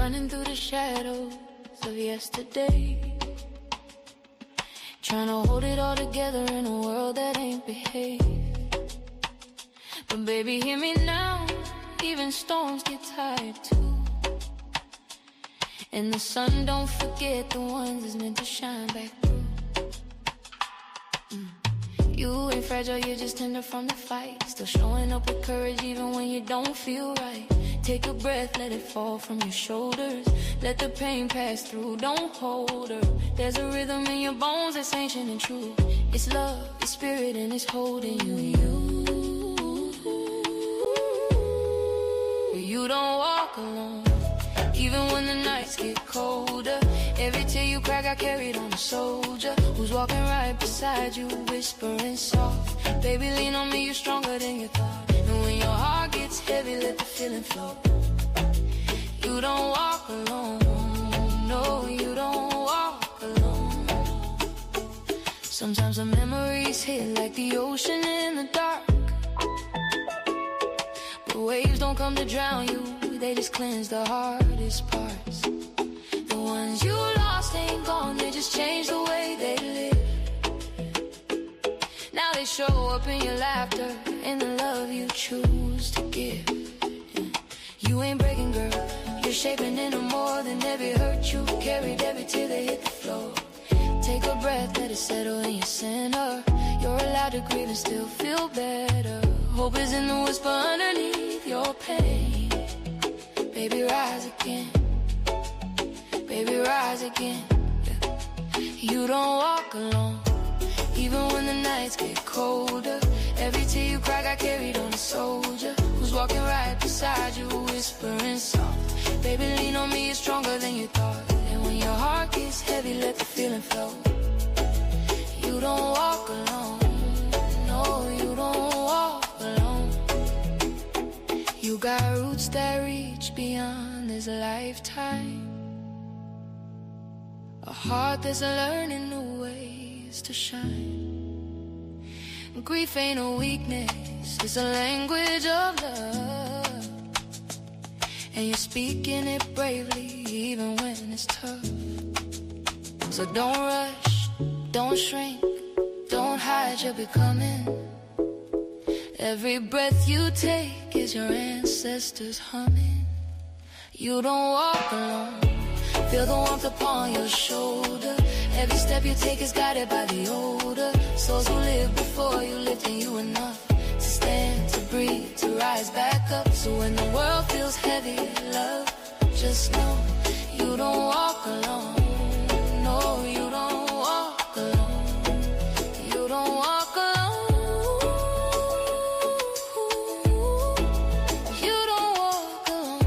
running through the shadows of yesterday, trying to hold it all together in a world that ain't behaved. But baby, hear me now, even storms get tired too. And the sun, don't forget, the ones is meant to shine back through. You ain't fragile, you're just tender from the fight. Still showing up with courage even when you don't feel right. Take a breath, let it fall from your shoulders. Let the pain pass through, don't hold her. There's a rhythm in your bones that's ancient and true. It's love, it's spirit, and it's holding you. You don't walk alone, even when the nights get colder. Every tear you cry got carried on a soldier who's walking right beside you, whispering soft. Baby, lean on me, you're stronger than you thought. And when your heart gets heavy, let the feeling flow. You don't walk alone, no, you don't walk alone. Sometimes the memories hit like the ocean in the dark. But waves don't come to drown you, they just cleanse the hardest parts. The ones you lost ain't gone, they just changed the way they live. Now they show up in your laughter, in the love you choose to give. You ain't breaking, girl, you're shaping into more than every hurt you carried, every tear that hit the floor. Take a breath, let it settle in your center. You're allowed to grieve and still feel better. Hope is in the whisper underneath your pain. Baby, rise again. Baby, rise again. You don't walk alone, even when the nights get colder. Every tear you cry got carried on a soldier who's walking right beside you, whispering soft. Baby, lean on me, you're stronger than you thought. And when your heart gets heavy, let the feeling flow. You don't walk alone, no, you don't walk alone. You got roots that reach beyond this lifetime, a heart that's learning new ways to shine. Grief ain't a weakness, it's a language of love. And you're speaking it bravely even when it's tough. So don't rush, don't shrink, don't hide your becoming. Every breath you take is your ancestors humming. You don't walk alone, feel the warmth upon your shoulder. Every step you take is guided by the older souls who lived before you, lifting you enough to stand, to breathe, to rise back up. So when the world feels heavy, love, just know you don't walk alone. No, you don't walk alone. You don't walk alone. You don't walk alone.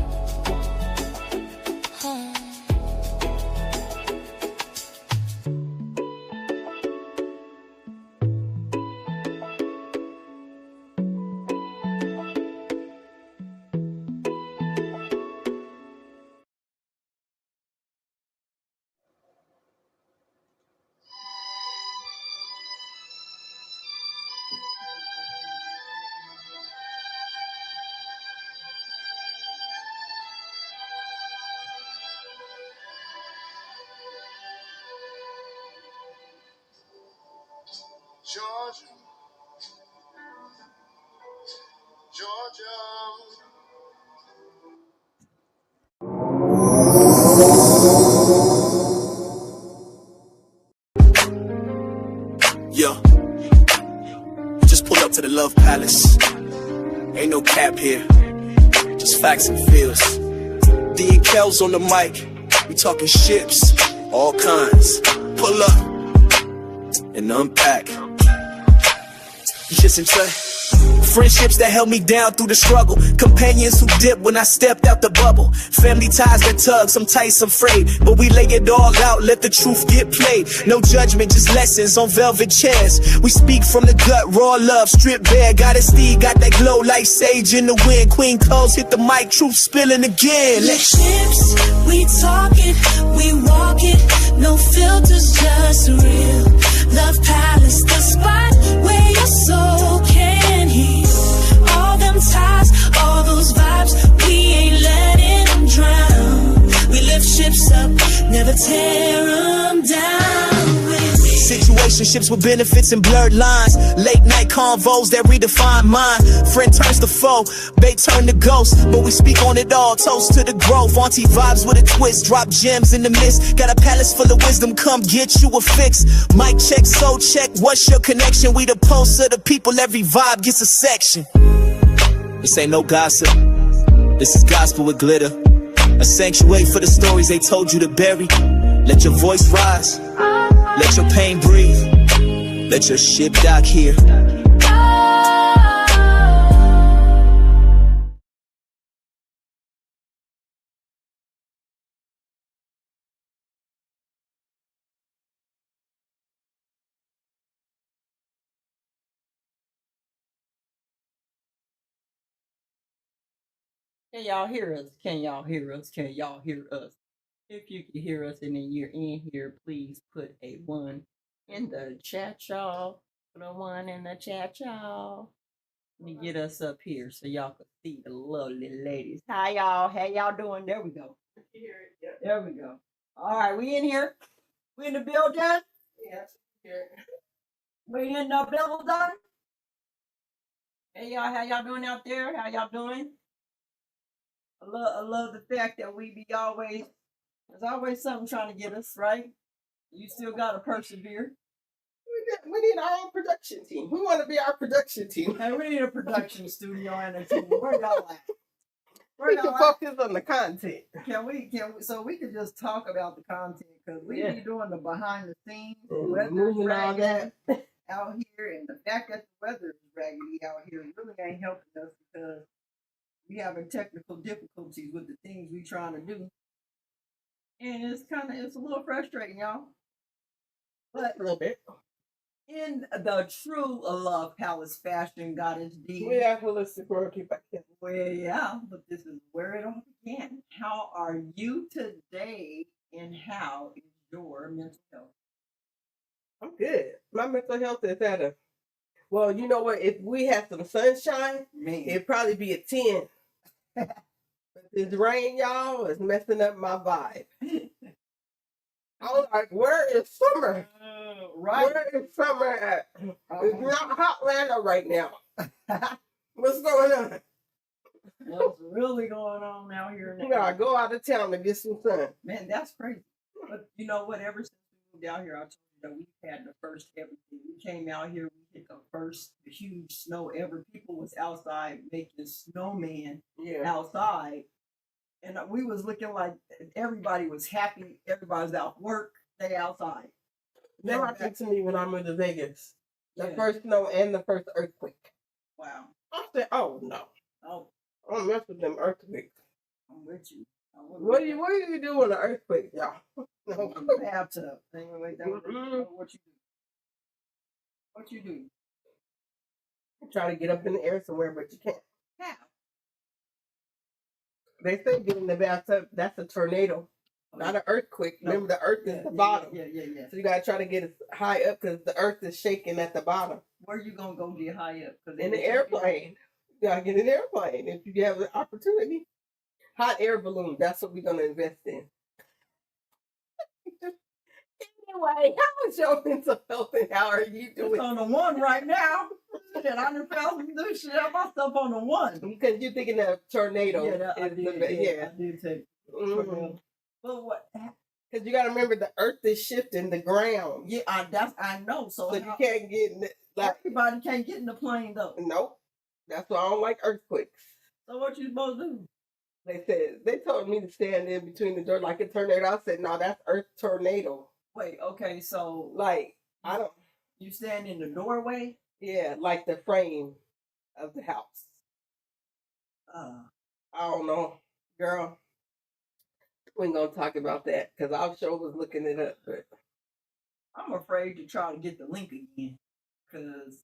Georgia, Georgia. Yo, just pulled up to the Love Palace. Ain't no cap here, just facts and feels. Dee and Kellz on the mic, we talking ships, all kinds. Pull up and unpack. Listen to friendships that held me down through the struggle. Companions who dipped when I stepped out the bubble. Family ties that tug, some tight, some frayed. But we lay it all out, let the truth get played. No judgment, just lessons on velvet chairs. We speak from the gut, raw love, stripped bare. Goddess Dee, got that glow like sage in the wind. Queen Kellz hit the mic, truth spilling again. Chips, we talking, we walking. No filters, just real. Love Palace, the spot where your soul can heal. All them ties, all those vibes, we ain't letting them drown. We Relationships with benefits and blurred lines. Late night convos that redefine mine. Friend turns to foe, bait turn to ghost. But we speak on it all, toast to the growth. Auntie vibes with a twist, drop gems in the mist. Got a palace full of wisdom, come get you a fix. Mic check, soul check, what's your connection? We the pulse of the people, every vibe gets a section. This ain't no gossip, this is gospel with glitter. A sanctuary for the stories they told you to bury. Let your voice rise, let your pain breathe, let your ship dock here. Can y'all hear us? Can y'all hear us? Can y'all hear us? If you can hear us and then you're in here, please put a 1 in the chat, y'all. Put a 1 in the chat, y'all. Let me get us up here so y'all can see the lovely ladies. Hi, y'all. How y'all doing? There we go. There we go. All right, we in here? We in the building? Yes, here. We in the building? Hey, y'all. How y'all doing out there? How y'all doing? I love the fact that we be always, there's always something trying to get us, right? You still got to persevere. We need our own production team. We want to be our production team. Hey, we need a production studio and a team. Where y'all at? We can focus on the content. Can we, so we can just talk about the content, because we be doing the behind the scenes, Moving all that out here, and the fact that the weather is raggedy out here really ain't helping us, because we having technical difficulties with the things we trying to do. And it's a little frustrating, y'all. But a little bit. In the true love palace fashion, Goddess Dee. We are holistic royalty back then. Well, yeah, but this is where it all began. How are you today, and how is your mental health? I'm good. My mental health is at a, well, you know what? If we had some sunshine, it'd probably be a 10. But this rain, y'all, is messing up my vibe. I was like, where is summer? Right. Where is summer at? It's not Hotlanta right now. What's going on? What's really going on out here now? You gotta go out of town to get some sun. Man, that's crazy. But you know what? Ever since we moved out here, I told you that we've had the first everything. We came out here, we hit the first huge snow ever. People was outside making snowman outside. And we was looking like everybody was happy. Everybody's out work. They outside. That happened to me when I moved to Vegas. The first snow and the first earthquake. Wow. I said, oh no. Oh. I don't mess with them earthquakes. I'm with you. What do you do with an earthquake, y'all? No. Bathtub. What you do? What you do? Try to get up in the air somewhere, but you can't. How? They say get in the bathtub, that's a tornado, not an earthquake. No. Remember, the earth is the bottom. Yeah. So you gotta try to get as high up because the earth is shaking at the bottom. Where you gonna go get high up? In the airplane. You gotta get in an airplane if you have the opportunity. Hot air balloon, that's what we're gonna invest in. Anyway, how is your mental health and how are you doing? It's on the 1 right now. Shit, I done found some new shit out myself on the 1. Because you're thinking of tornado. I did take. Mm-hmm. But what? Because you got to remember the earth is shifting the ground. Yeah, I know. So you can't get in everybody can't get in the plane though. Nope. That's why I don't like earthquakes. So what you supposed to do? They told me to stand in between the door like a tornado. I said, no, that's earth tornado. Wait, okay, so like I don't. You stand in the doorway? Yeah, like the frame of the house. I don't know, girl. We ain't gonna talk about that because I sure was looking it up, but I'm afraid to try to get the link again because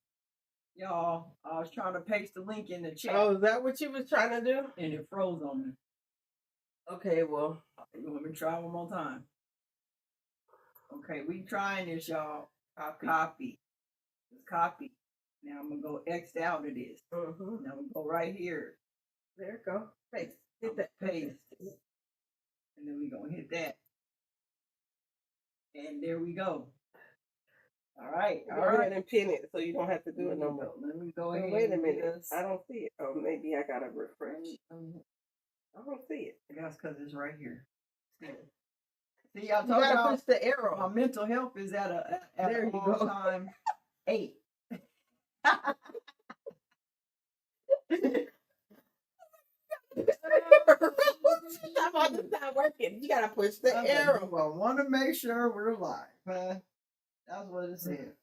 y'all, I was trying to paste the link in the chat. Oh, is that what you was trying to do? And it froze on me. Okay, well, you want me to try one more time? Okay, we trying this, y'all. Copy. Just copy. Now I'm gonna go X out of this. Mm-hmm. Now we go right here. There you go. Paste. Hit that paste. And then we gonna hit that. And there we go. All right. Go ahead and pin it so you don't have to do it no more. Let me go Oh, ahead. wait a and minute. just- I don't see it. Oh, maybe I gotta refresh. I don't see it. That's because it's right here. See, I You told gotta y'all push the arrow. my mental health is at There an you go. all-time 8. I'm about to stop working. You gotta push the arrow. I want to make sure we're live. That's what it said.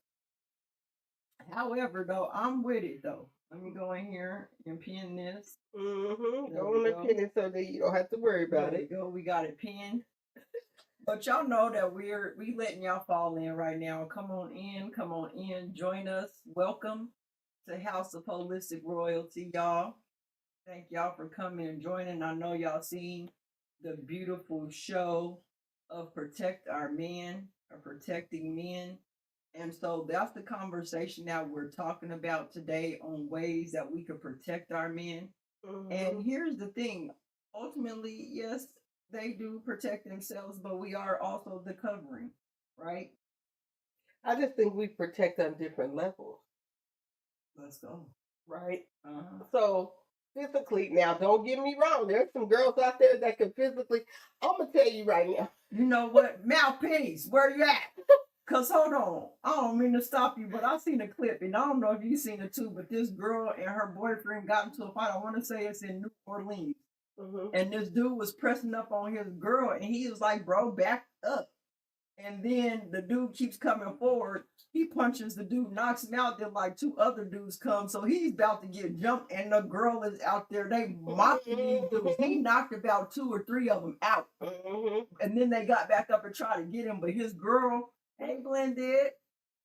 However, though, I'm with it, though. Let me go in here and pin this. Mm-hmm. There Go we on and go. pin it so that you don't have to worry about There it. we go. We got it pinned. But y'all know that we letting y'all fall in right now. Come on in, join us. Welcome to House of Holistic Royalty, y'all. Thank y'all for coming and joining. I know y'all seen the beautiful show of Protect Our Men, or Protecting Men. And so that's the conversation that we're talking about today, on ways that we could protect our men. Mm-hmm. And here's the thing. Ultimately, yes, they do protect themselves, but we are also the covering, right? I just think we protect on different levels, Let's go. right? Uh-huh. So physically, now don't get me wrong. There's some girls out there that can physically. I'm gonna tell you right now. You know what? Mouthpiece, where you at? Cause hold on, I don't mean to stop you, but I seen a clip, and I don't know if you seen it too. But this girl and her boyfriend got into a fight. I want to say it's in New Orleans, and this dude was pressing up on his girl, and he was like, "Bro, back up." And then the dude keeps coming forward. He punches the dude, knocks him out. Then like 2 other dudes come, so he's about to get jumped, and the girl is out there. They mocking these dudes. He knocked about 2 or 3 of them out, and then they got back up and tried to get him, but his girl. Hey, Blended.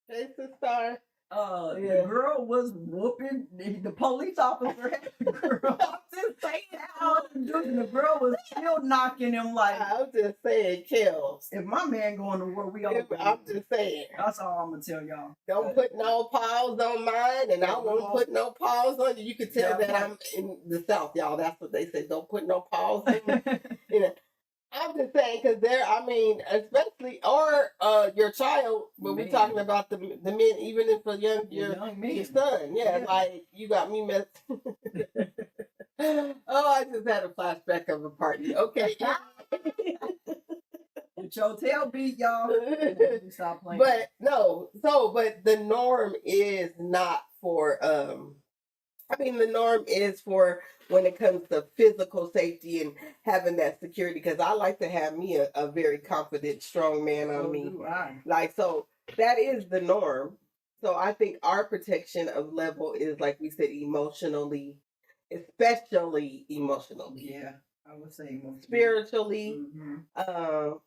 Hey, sister. The girl was whooping the police officer. Had the girl. I'm just saying how the girl was still knocking him like. I'm just saying, Kellz. If my man going to war, we all. I'm just saying. That's all I'm gonna tell y'all. Don't put no pause on mine, and I won't put no pause on you. You can tell that I'm in the South, y'all. That's what they say. Don't put no pause on me. You know. I'm just saying, because especially, or your child, but we're talking about the men, even if your son, like, you got me messed. Oh, I just had a flashback of a party. Okay. With your tail beat, y'all. Stop playing. But the norm is not for, the norm is for when it comes to physical safety and having that security, because I like to have me a very confident, strong man on me. Like, so that is the norm. So I think our protection of level is, like we said, emotionally, especially emotionally. Yeah, I would say emotionally. Spiritually.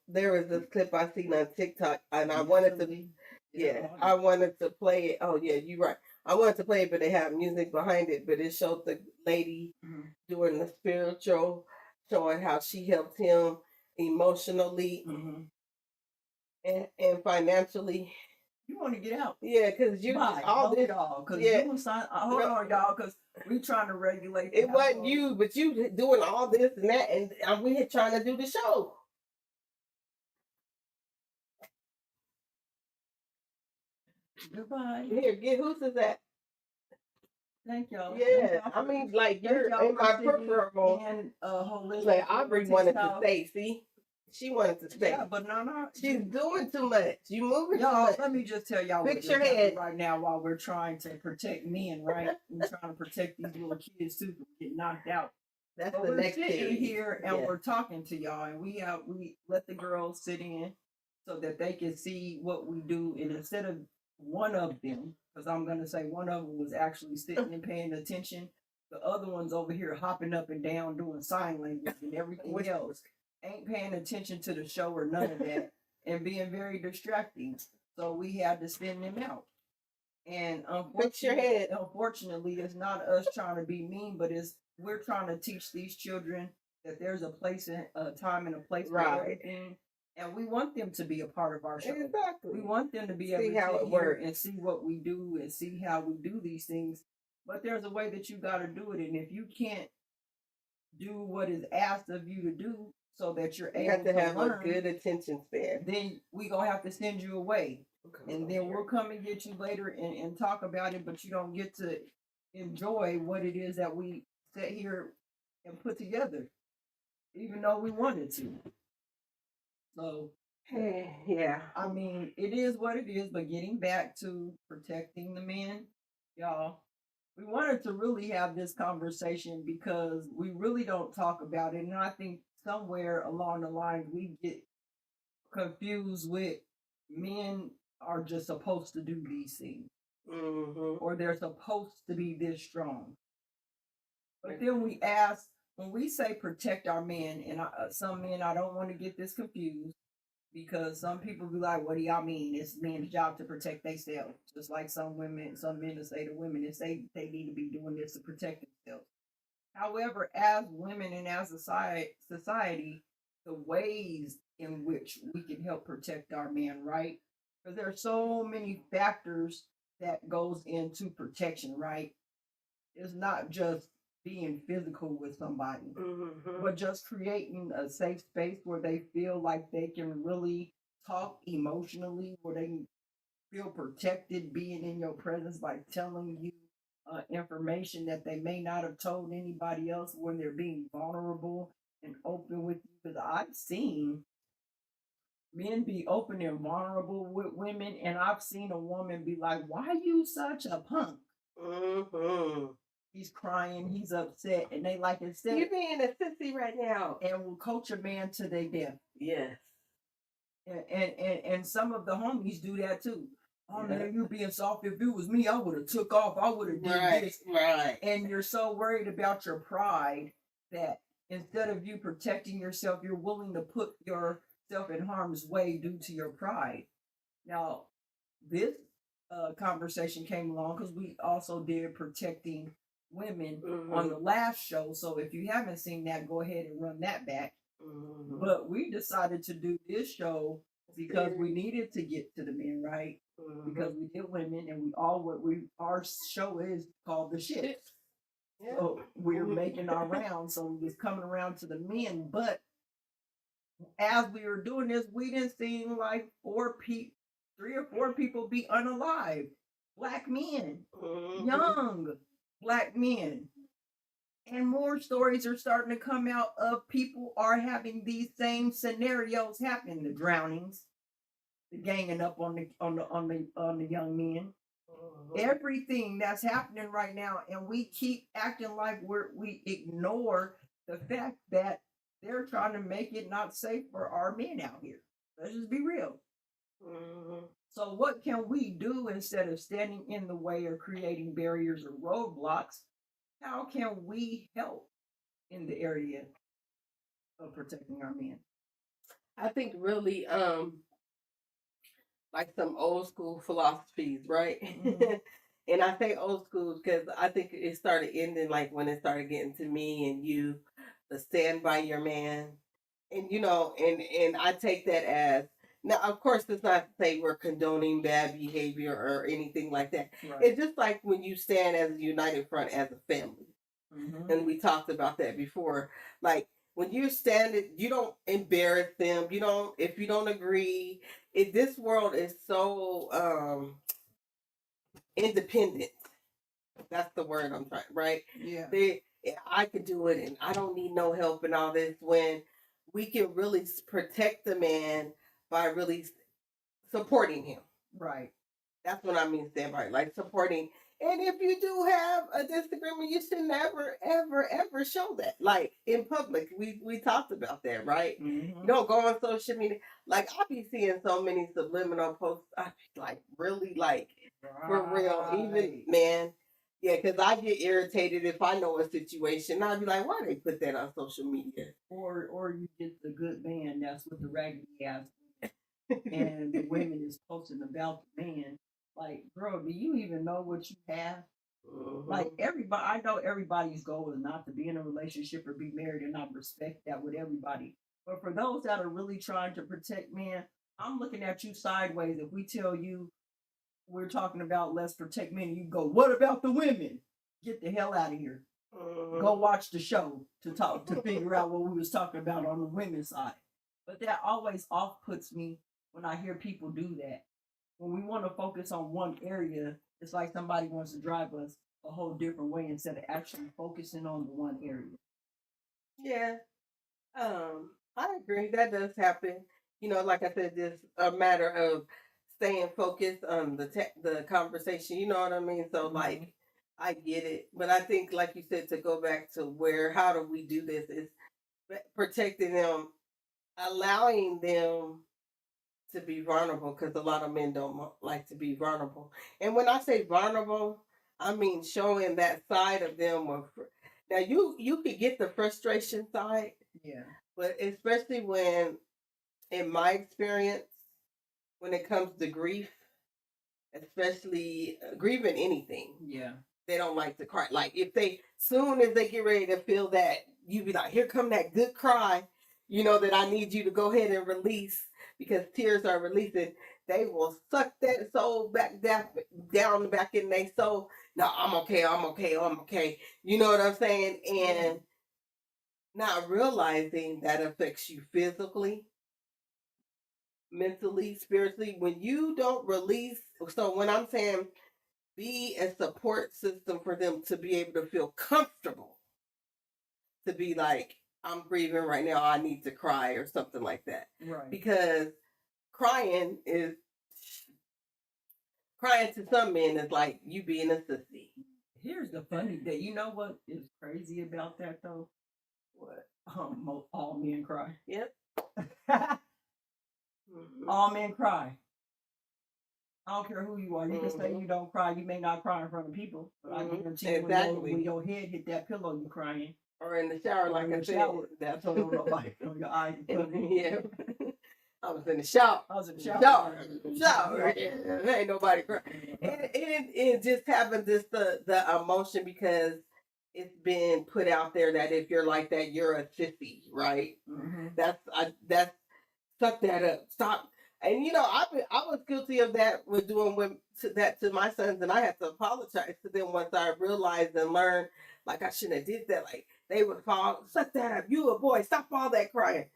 There was this clip I seen on TikTok, and I wanted to play it. Oh yeah, you're right. I wanted to play it, but they have music behind it. But it showed the lady doing the spiritual, showing how she helped him emotionally and financially. You want to get out? Yeah, because you all this. Hold on, y'all, because we trying to regulate. It wasn't you, but you doing all this and that, and we here trying to do the show. Goodbye. Here, get who's is that? Thank y'all. Yeah, I mean, like, you're in my peripheral. And like, Aubrey wanted to stay. See, she wanted to stay. Yeah, but no, she's doing too much. You moving too y'all. much. Let me just tell y'all Fix your head right now while we're trying to protect men. Right, we're trying to protect these little kids too from getting knocked out. That's but the next thing. We're sitting here and yeah. we're talking to y'all, and we let the girls sit in so that they can see what we do, and instead of one of them, because I'm going to say one of them was actually sitting and paying attention. The other one's over here hopping up and down doing sign language and everything else. Ain't paying attention to the show or none of that and being very distracting. So we had to send them out. And unfortunately, it's not us trying to be mean, but we're trying to teach these children that there's a place, a time and a place for everything. And we want them to be a part of our show. Exactly. We want them to be able to how it works and see what we do and see how we do these things. But there's a way that you got to do it. And if you can't do what is asked of you to do, so that you're You able have to have learn, a good attention span. then we gonna have to send you away. And then we'll come and get you later and talk about it, but you don't get to enjoy what it is that we sit here and put together, even though we wanted to. So, Yeah. I mean, it is what it is, but getting back to protecting the men, y'all, we wanted to really have this conversation because we really don't talk about it. And I think somewhere along the line, we get confused with men are just supposed to do these things, or they're supposed to be this strong. But then we ask, when we say protect our men, and some men, I don't want to get this confused because some people be like, what do y'all mean? It's men's job to protect themselves. Just like some men will say to women, they need to be doing this to protect themselves. However, as women and as a society, the ways in which we can help protect our men, right? Because there are so many factors that goes into protection, right? It's not just being physical with somebody, but just creating a safe space where they feel like they can really talk emotionally, where they feel protected being in your presence, like telling you information that they may not have told anybody else, when they're being vulnerable and open with you. Because I've seen men be open and vulnerable with women, and I've seen a woman be like, why you such a punk? He's crying, he's upset, and they like, instead, you're being a sissy right now, and will coach a man to their death. Yes. And some of the homies do that too. Oh man, you being soft. If it was me, I would have took off. I would have did this. Right. And you're so worried about your pride that instead of you protecting yourself, you're willing to put yourself in harm's way due to your pride. Now, this conversation came along because we also did protecting women on the last show. So if you haven't seen that, go ahead and run that back. But we decided to do this show because we needed to get to the men, right? Because we did women, and our show is called The Shit. Yeah. So we're making our rounds, so we was coming around to the men. But as we were doing this, we didn't see like 3 or 4 people be unalive. Black men, young Black men. And more stories are starting to come out of people are having these same scenarios happen: the drownings, the ganging up on the young men, everything that's happening right now, and we keep acting like we ignore the fact that they're trying to make it not safe for our men out here. Let's just be real. So what can we do instead of standing in the way or creating barriers or roadblocks? How can we help in the area of protecting our men? I think really like some old school philosophies, right? And I say old school because I think it started ending like when it started getting to me and you, the stand by your man. And and I take that as, now of course it's not to say we're condoning bad behavior or anything like that. Right. It's just like when you stand as a united front as a family. And we talked about that before. Like when you're standing, you don't embarrass them. You don't, if you don't agree. This world is so independent. That's the word I'm trying, right? Yeah. I can do it and I don't need no help and all this, when we can really protect the man by really supporting him. Right. That's what I mean, stand by, like supporting. And if you do have a disagreement, you should never, ever, ever show that. Like in public, we talked about that, right? You don't go on social media. Like I be seeing so many subliminal posts. I be like, really, like for real, even man. Yeah, because I get irritated if I know a situation. I'd be like, why they put that on social media? Or you get the good man that's with the raggedy ass, and the women is posting about the man. Like, girl, do you even know what you have? Like everybody, I know everybody's goal is not to be in a relationship or be married, and I respect that with everybody. But for those that are really trying to protect men, I'm looking at you sideways. If we tell you we're talking about let's protect men, and you go, what about the women? Get the hell out of here. Go watch the show to figure out what we was talking about on the women's side. But that always off puts me when I hear people do that. When we want to focus on one area, it's like somebody wants to drive us a whole different way instead of actually focusing on the one area. Yeah. I agree. That does happen. You know, like I said, just a matter of staying focused on the conversation. You know what I mean? So, like, I get it, but I think, like you said, to go back to how do we do this? Is protecting them, allowing them to be vulnerable, because a lot of men don't like to be vulnerable. And when I say vulnerable, I mean showing that side of them. Now, you could get the frustration side. Yeah. But especially when, in my experience, when it comes to grief, especially grieving anything, Yeah. they don't like to cry. Like, if soon as they get ready to feel that, you be like, here come that good cry, that I need you to go ahead and release, because tears are releasing. They will suck that soul back down back in their soul. No, I'm okay, I'm okay, I'm okay. You know what I'm saying? And not realizing that affects you physically, mentally, spiritually. When you don't release, so when I'm saying be a support system for them to be able to feel comfortable, to be like, I'm grieving right now, I need to cry or something like that. Right. Because crying to some men is like you being a sissy. Here's the funny thing. You know what is crazy about that though? What? All men cry. Yep. All men cry. I don't care who you are. You can say you don't cry. You may not cry in front of people, but I guarantee you when your head hit that pillow, you crying. Or in the shower, like I said. That's all nobody on your eyes. Yeah. I was in the shower. Shower. Yeah. Ain't nobody crying. It just happened, just the emotion, because it's been put out there that if you're like that, you're a sissy, right? Mm-hmm. That's suck that up. Stop. And I was guilty of that with doing that to my sons, and I had to apologize to them once I realized and learned, like, I shouldn't have did that. Like, they would fall, suck that up. You a boy, stop all that crying.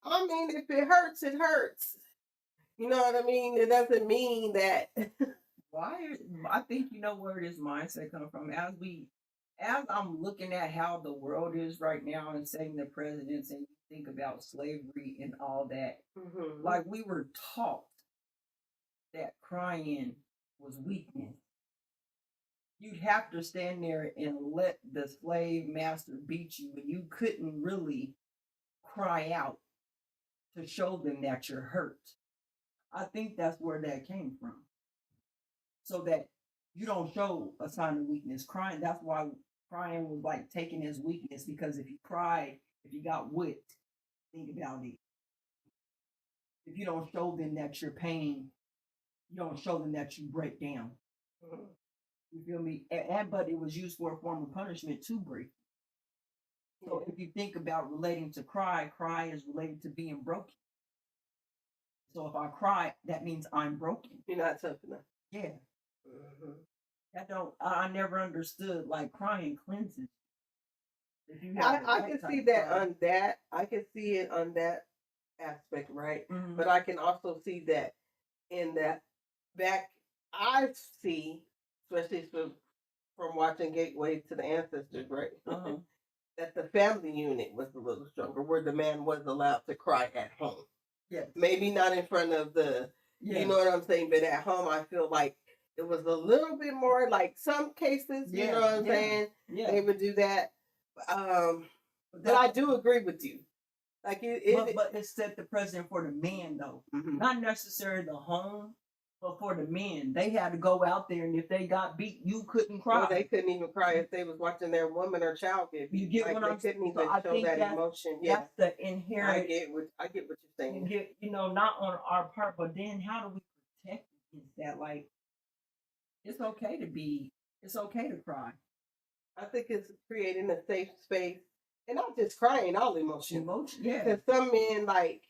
I mean, if it hurts, it hurts. You know what I mean? It doesn't mean that. I think where this mindset comes from. As I'm looking at how the world is right now and setting the precedents, and you think about slavery and all that, like, we were taught that crying was weakness. You'd have to stand there and let the slave master beat you, and you couldn't really cry out to show them that you're hurt. I think that's where that came from. So that you don't show a sign of weakness. Crying, that's why crying was like taken as weakness, because if you cried, if you got whipped, think about it. If you don't show them that you're pain, you don't show them that you break down. You feel me? But it was used for a form of punishment to break. So if you think about relating to cry is related to being broken. So if I cry, that means I'm broken. You're not tough enough. Yeah. I never understood, like, crying cleanses. I can see that on that. I can see it on that aspect, right? But I can also see that in that back. I see, especially from watching Gateway to the Ancestors, right? That the family unit was a little stronger, where the man was allowed to cry at home. Yeah. Maybe not in front of you know what I'm saying, but at home, I feel like it was a little bit more, like, some cases, you know what I'm saying? Yeah. They would do that. But I do agree with you. Like, but it set the precedent for the men, though. Not necessarily the home, but for the men. They had to go out there, and if they got beat, you couldn't cry. Well, they couldn't even cry if they was watching their woman or child get beat. You get what I'm saying? They couldn't even show that emotion. Yeah, that's the inherent. I get what you're saying. Not on our part, but then how do we protect against that? Like, it's okay to cry. I think it's creating a safe space, and not just crying, all emotion. Yeah. Because some men, like,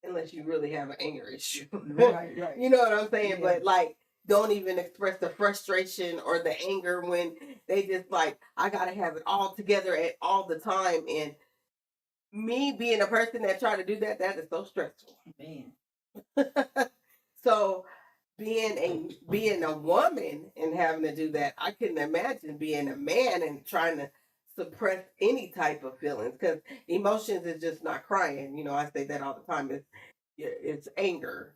unless you really have an anger issue, right. You know what I'm saying? Yeah. But, like, don't even express the frustration or the anger when they just like, I gotta have it all together at all the time. And me being a person that try to do that, that is so stressful. Man. So being a woman and having to do that, I couldn't imagine being a man and trying to suppress any type of feelings, because emotions is just not crying. You know, I say that all the time. It's anger,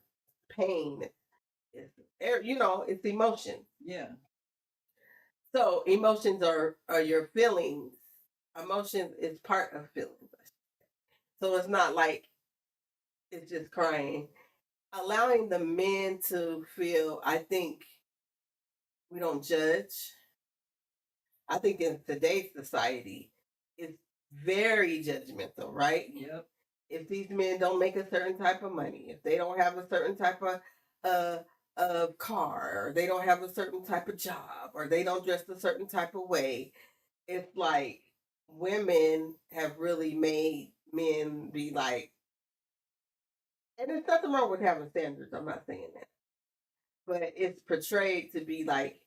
pain, it's it's emotion. Yeah. So emotions are your feelings. Emotions is part of feelings. So it's not like it's just crying. Allowing the men to feel, I think we don't judge. I think in today's society, it's very judgmental, right? Yep. If these men don't make a certain type of money, if they don't have a certain type of car, or they don't have a certain type of job, or they don't dress a certain type of way, it's like women have really made men be like, and there's nothing wrong with having standards, I'm not saying that. But it's portrayed to be like,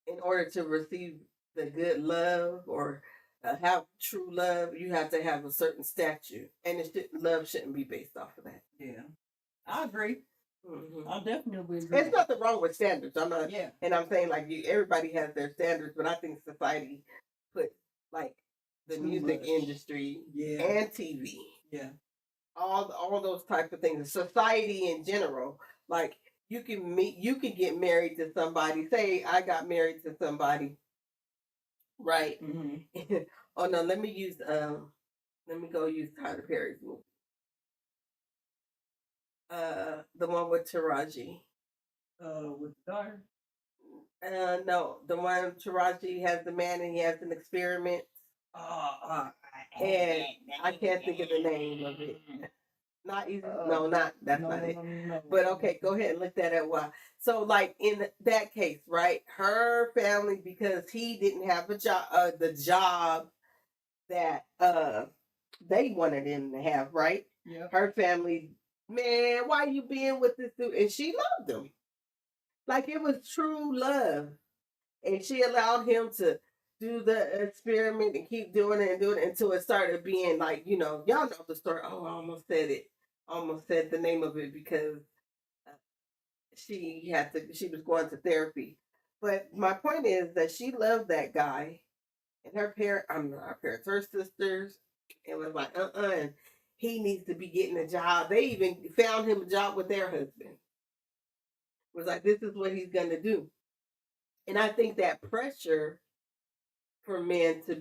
in order to receive the good love or have true love, you have to have a certain statue, and love shouldn't be based off of that. Yeah, I agree. Mm-hmm. I definitely agree. There's nothing wrong with standards. I'm not. Yeah. And I'm saying like everybody has their standards, but I think society put like the Too music much. industry Yeah. and TV, Yeah. all those type of things. Society in general, like you can get married to somebody. Say I got married to somebody, right? Mm-hmm. Oh no, let me go use Tyler Perry's movie. The one with Taraji. With the daughter. No, the one Taraji has the man and he has an experiment. And I can't think of the name of it. Not easy. No, not that's not it. No. But okay, go ahead and look that up. So, like in that case, right? Her family, because he didn't have a job, the job that they wanted him to have, right? Yeah. Her family, man, why you being with this dude? And she loved him, like it was true love, and she allowed him to do the experiment and keep doing it until it started being like, y'all know the story. Oh, I almost said it. Almost said the name of it because she was going to therapy. But my point is that she loved that guy, and her sisters, and was like, and he needs to be getting a job. They even found him a job with their husband. Was like, this is what he's gonna do. And I think that pressure for men to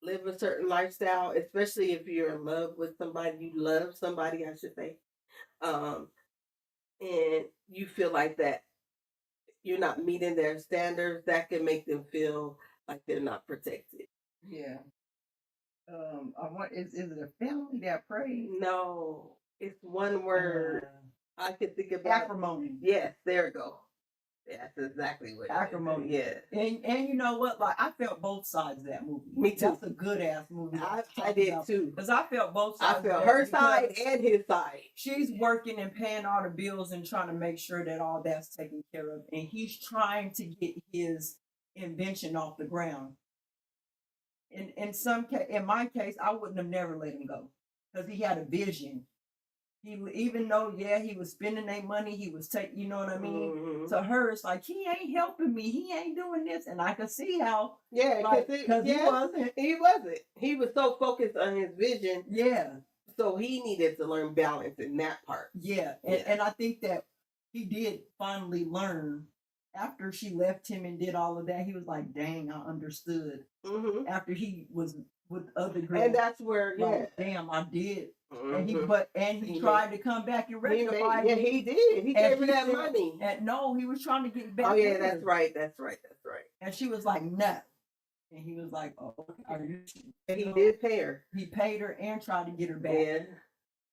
live a certain lifestyle, especially if you're in love with somebody, you love somebody, I should say, and you feel like that you're not meeting their standards, that can make them feel like they're not protected. Yeah. Is it a family that prays? No, it's one word. I could think about acrimony. Yes, there we go. That's exactly what acrimony. Yeah. And you know what? Like I felt both sides of that movie. Me too. That's a good ass movie. I did too. Because I felt both sides. I felt her side and his side. She's working and paying all the bills and trying to make sure that all that's taken care of. And he's trying to get his invention off the ground. In my case, I wouldn't have never let him go. Because he had a vision. Even though, he was spending their money, he was taking, you know what I mean? Mm-hmm. To her, it's like, he ain't helping me. He ain't doing this. And I could see how. Yeah, because he wasn't. He wasn't. He was so focused on his vision. Yeah. So he needed to learn balance in that part. Yeah. And I think that he did finally learn. After she left him and did all of that, he was like, dang, I understood. Mm-hmm. After he was with other girls. And that's where, damn, I did. Mm-hmm. And he tried to come back and rectify it. Yeah, he did. He gave her that money. No, he was trying to get back. Oh yeah, that's right. And she was like, no. And he was like, oh, okay. And he did pay her. He paid her and tried to get her back. Yeah.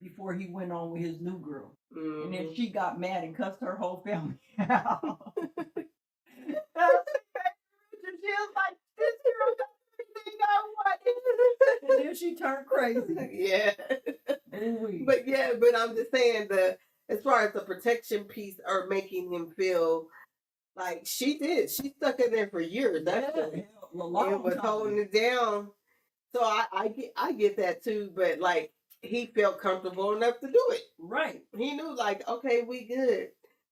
Before he went on with his new girl. Mm-hmm. And then she got mad and cussed her whole family out. She was like, this girl got everything I wanted. And then she turned crazy. Yeah. Ooh-wee. But I'm just saying as far as the protection piece or making him feel like she did. She stuck in there for years. That's Yeah, it. a long And was time. holding it down. So I get that too, but like he felt comfortable enough to do it. Right. He knew like, okay, we good.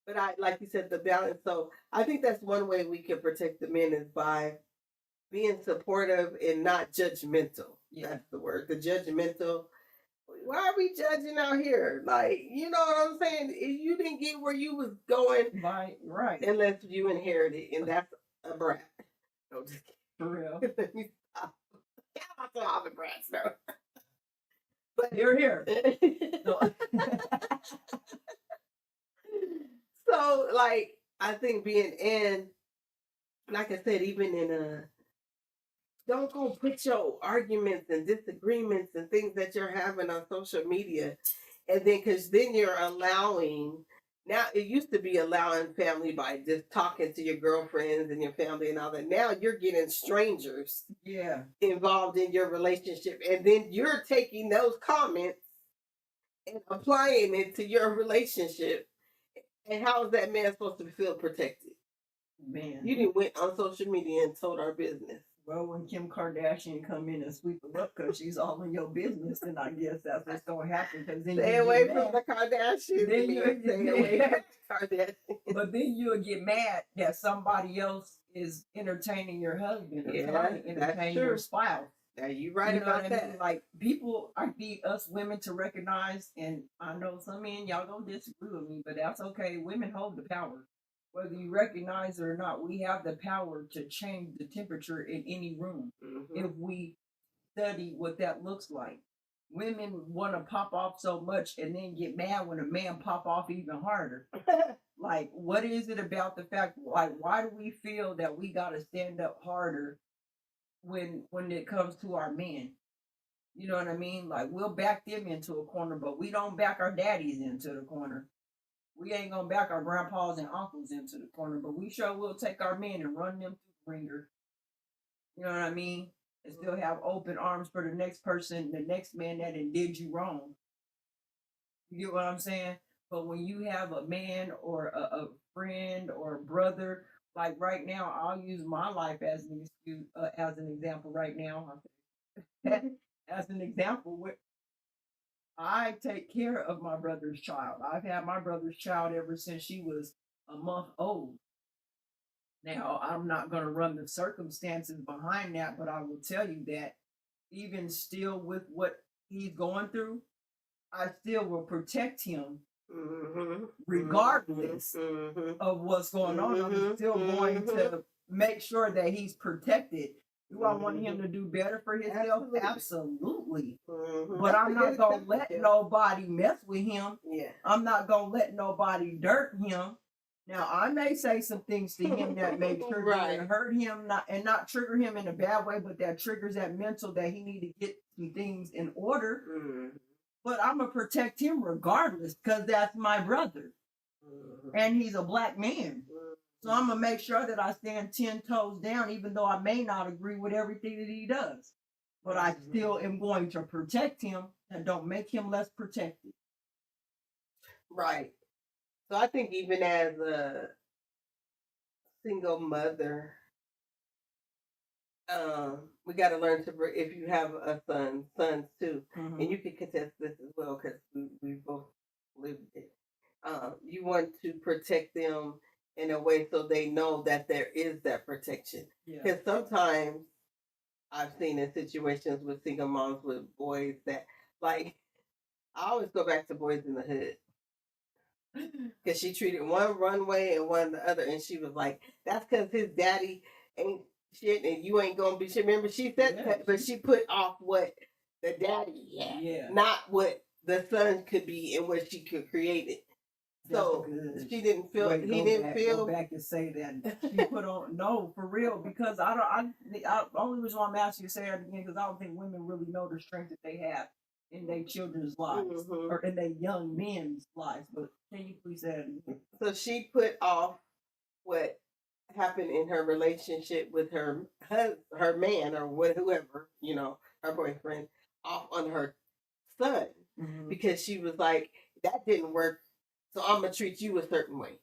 But I like you said, the balance. So I think that's one way we can protect the men is by being supportive and not judgmental. Yeah. That's the word. The judgmental. Why are we judging out here? Like, you know what I'm saying? You didn't get where you was going Right. unless you inherited, and that's a brat. No, just kidding. For real. Let me stop. I'm not all the brats, no. But Here. So, like, I think being in, like I said, even in don't go put your arguments and disagreements and things that you're having on social media. And then, because then you're allowing, now it used to be allowing family by just talking to your girlfriends and your family and all that. Now you're getting strangers involved in your relationship. And then you're taking those comments and applying it to your relationship. And how is that man supposed to feel protected? Man. You didn't went on social media and told our business. Well, when Kim Kardashian come in and sweep it up because she's all in your business, then I guess that's what's going to happen. Because then stay away from the Kardashians. Then you stay away from the Kardashians. But then you'll get mad that somebody else is entertaining your husband or trying to entertain your spouse. Now you right you know about what that. I mean? Like people, I need us women to recognize, and I know some men y'all gonna disagree with me, but that's okay. Women hold the power. Whether you recognize it or not, we have the power to change the temperature in any room if we study what that looks like. Women want to pop off so much and then get mad when a man pop off even harder. Like, what is it about the fact, like, why do we feel that we got to stand up harder when it comes to our men? You know what I mean? Like, we'll back them into a corner, but we don't back our daddies into the corner. We ain't gonna back our grandpas and uncles into the corner, but we sure will take our men and run them through the ringer. You know what I mean? And still have open arms for the next person, the next man that did you wrong. You get what I'm saying? But when you have a man or a friend or a brother, like right now, I'll use my life as an excuse, as an example. Right now, as an example, I take care of my brother's child. I've had my brother's child ever since she was a month old. Now, I'm not going to run the circumstances behind that, but I will tell you that even still with what he's going through, I still will protect him regardless of what's going on. I'm still going to make sure that he's protected. Do I want him to do better for himself? Absolutely. But I'm not going to let nobody mess with him. I'm not going to let nobody dirt him. Now, I may say some things to him that may trigger and hurt him, not trigger him in a bad way, but that triggers that mental that he need to get some things in order. But I'm going to protect him regardless because that's my brother. And he's a black man. So I'm going to make sure that I stand 10 toes down, even though I may not agree with everything that he does. But I still am going to protect him and don't make him less protected. Right. So I think even as a single mother, we got to learn to, if you have a sons too, and you can contest this as well because we both lived it. You want to protect them in a way so they know that there is that protection. Because sometimes I've seen in situations with single moms with boys that, like, I always go back to Boys in the Hood. Because she treated one way and one the other. And she was like, that's because his daddy ain't shit and you ain't going to be shit. Remember, she said that, but she put off what the daddy had, not what the son could be and what she could create it. So she didn't feel. He didn't feel. Go back and say that she put on. No, for real, because the only reason why I'm asking you to say that again because I don't think women really know the strength that they have in their children's lives or in their young men's lives. But can you please say that again? So she put off what happened in her relationship with her man or whoever, you know, her boyfriend, off on her son because she was like, that didn't work so I'm gonna treat you a certain way.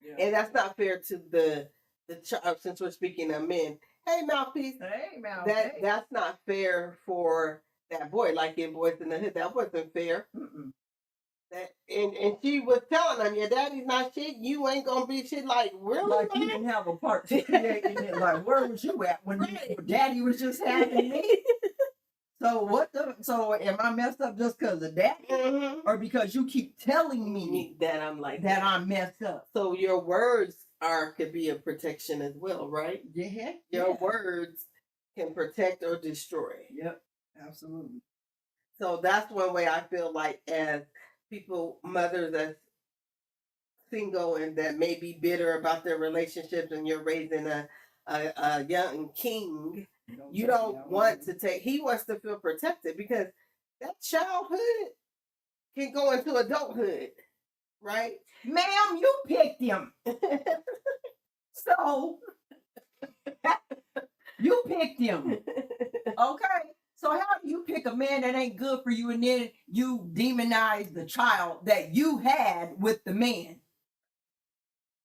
Yeah. And that's not fair to the child. Since we're speaking of men, hey mouthpiece, Hey, Mal. that's not fair for that boy. Like in Boys in the Hood, that wasn't fair. Mm-mm. That and she was telling him, your daddy's not shit. You ain't gonna be shit. Like really, Like you man? didn't have a part to create in it. Like where was you at when Right. your daddy was just having me? So what the? So am I messed up just because of that, Mhm. or because you keep telling me that I'm like that I'm messed up? So your words could be a protection as well, right? Yeah. Your words can protect or destroy. Yep. Absolutely. So that's one way I feel like as people, mothers that's single and that may be bitter about their relationships, and you're raising a young king, you don't want to take. He wants to feel protected because that childhood can go into adulthood, right? Ma'am, you picked him. So you picked him. Okay. So how do you pick a man that ain't good for you and then you demonize the child that you had with the man?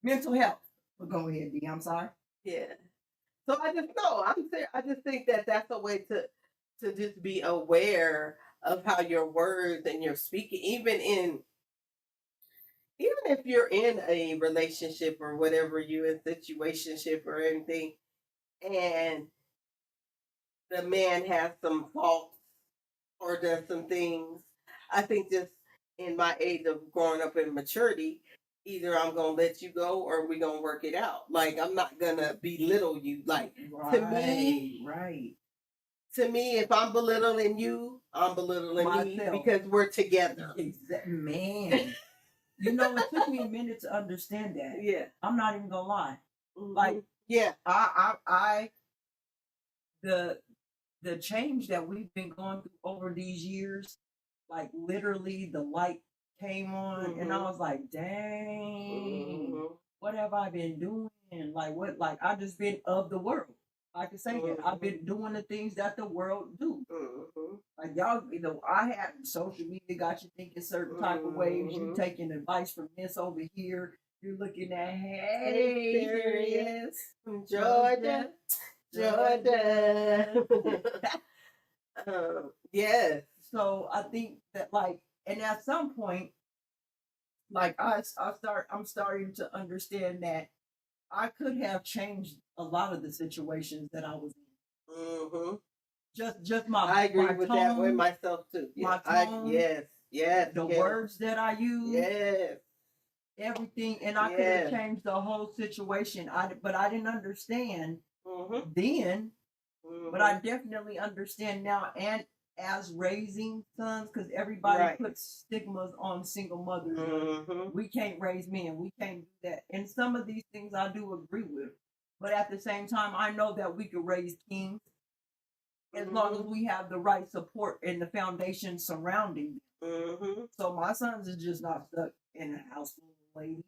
Mental health. Well, go ahead, D. I'm sorry. Yeah. So I just know I just think that that's a way to just be aware of how your words and your speaking, even if you're in a relationship or whatever you in situationship or anything, and the man has some faults or does some things. I think just in my age of growing up in maturity, either I'm gonna let you go or we're gonna work it out. Like I'm not gonna belittle you. Like to me, right. To me, if I'm belittling you, I'm belittling me because we're together. Man. You know, it took me a minute to understand that. Yeah. I'm not even gonna lie. Mhm. Like, yeah. The change that we've been going through over these years, like literally the light came on and I was like, dang, what have I been doing? Like I just been of the world. I can say that. I've been doing the things that the world do. Like y'all, I had social media got you thinking certain type of ways. You taking advice from this over here. You're looking at, hey, here he is from Georgia. Yes. So I think that and at some point, I'm starting to understand that I could have changed a lot of the situations that I was in. Just my I agree my with tone, that with myself too. My tone, yes. The words that I use, yes. Everything, and I could have changed the whole situation. But I didn't understand then. But I definitely understand now, and as raising sons, because everybody puts stigmas on single mothers. We can't raise men. We can't do that. And some of these things I do agree with. But at the same time, I know that we could raise kings as long as we have the right support and the foundation surrounding them. So my sons are just not stuck in a house full of ladies.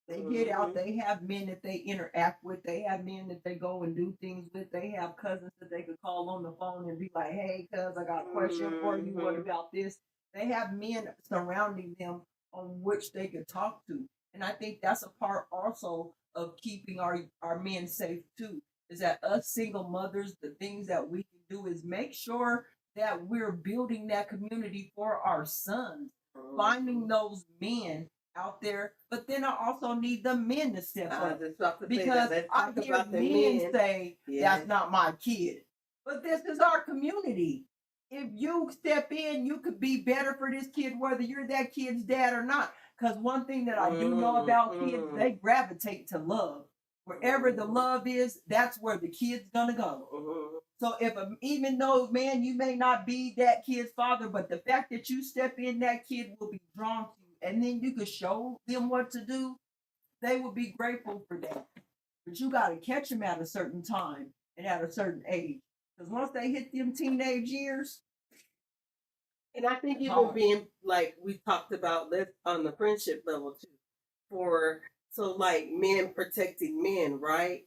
They get out, they have men that they interact with, they have men that they go and do things with, they have cousins that they could call on the phone and be like, hey, cuz, I got a question for you, what about this? They have men surrounding them on which they could talk to. And I think that's a part also of keeping our men safe too, is that us single mothers, the things that we can do is make sure that we're building that community for our sons, finding those men out there, but then I also need the men to step up because I hear men say that's not my kid, but this is our community. If you step in, you could be better for this kid, whether you're that kid's dad or not. Because one thing that I do know about kids, they gravitate to love. Wherever the love is, that's where the kid's gonna go. So even though, man, you may not be that kid's father, but the fact that you step in, that kid will be drawn to you. And then you could show them what to do, they will be grateful for that. But you got to catch them at a certain time and at a certain age. Because once they hit them teenage years. And I think even being, like we talked about this on the friendship level too, like men protecting men, right?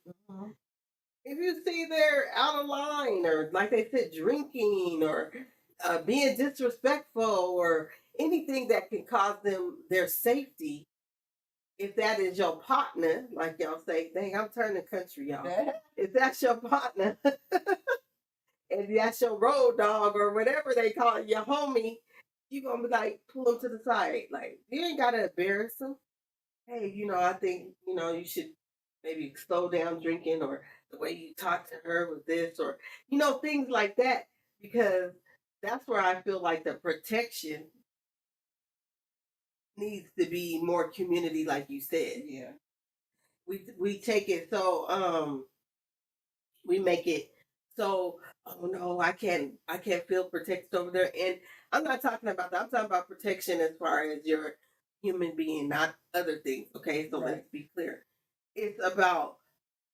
If you see they're out of line or like they said, drinking or being disrespectful or anything that can cause them their safety, if that is your partner, like y'all say, dang, I'm turning country, y'all. If that's your partner, and that's your road dog or whatever they call it, your homie, you gonna be like, pull them to the side. Like, you ain't gotta embarrass them. Hey, I think, you should maybe slow down drinking, or the way you talk to her with this, or, things like that. Because that's where I feel like the protection needs to be more community, like you said. Yeah. We take it so we make it so, oh no, I can't feel protected over there. And I'm not talking about that. I'm talking about protection as far as your human being, not other things. Okay, so Right. let's be clear. It's about,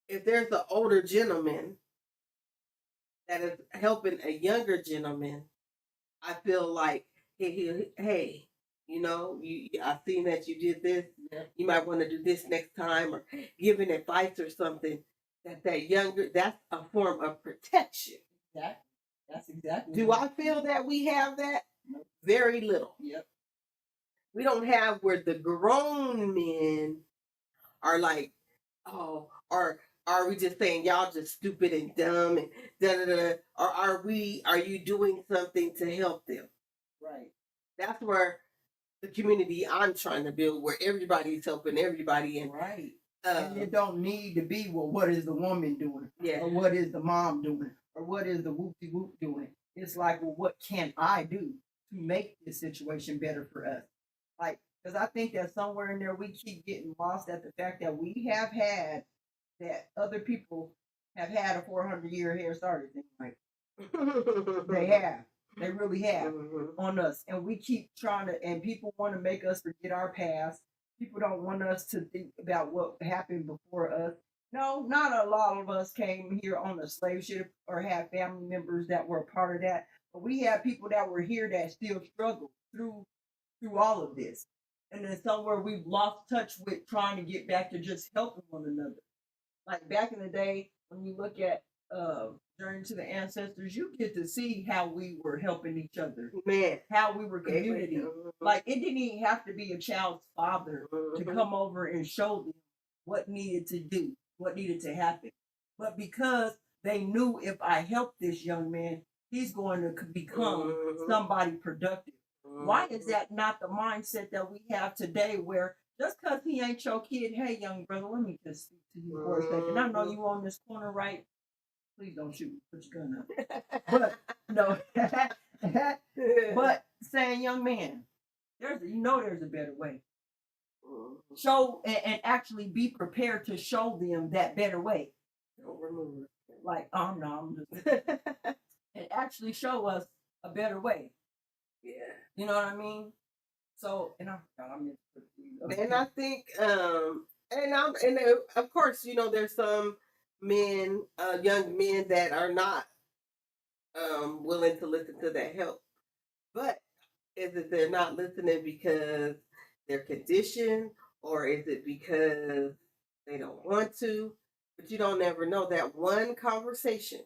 if there's an older gentleman that is helping a younger gentleman, I feel like, hey, I've seen that you did this. Yeah. You might want to do this next time, or giving advice or something. That's a form of protection. Exactly. That's exactly. Do I feel that we have that? No. Very little. Yep. We don't have where the grown men are like, oh, or are we just saying y'all just stupid and dumb and da da da? Or are you doing something to help them? Right. That's where the community I'm trying to build, where everybody's helping everybody, and Right. And it don't need to be, well, what is the woman doing? Yeah. Or what is the mom doing? Or what is the whoopty whoop doing? It's like, well, what can I do to make this situation better for us? Like, because I think that somewhere in there we keep getting lost at the fact that we have had that other people have had a 400-year head start. Like, they have. They really have on us. And we keep trying to, and people want to make us forget our past. People don't want us to think about what happened before us. No, not a lot of us came here on a slave ship or had family members that were a part of that. But we have people that were here that still struggle through all of this. And then somewhere we've lost touch with trying to get back to just helping one another. Like back in the day, when you look at Journey to the Ancestors, you get to see how we were helping each other. Man. How we were community. Like, it didn't even have to be a child's father to come over and show them what needed to do, what needed to happen. But because they knew, if I help this young man, he's going to become somebody productive. Why is that not the mindset that we have today, where just because he ain't your kid, hey, young brother, let me just speak to you for a second. I know you on this corner, right? Please don't shoot. Put your gun up. But no. But saying, young man, there's a better way. Show and actually be prepared to show them that better way. Don't remove it. Like, no, I'm just and actually show us a better way. Yeah. You know what I mean? So, and I think, and of course, there's some men, young men that are not willing to listen to that help. But is it they're not listening because they're conditioned, or is it because they don't want to? But you don't ever know. That one conversation.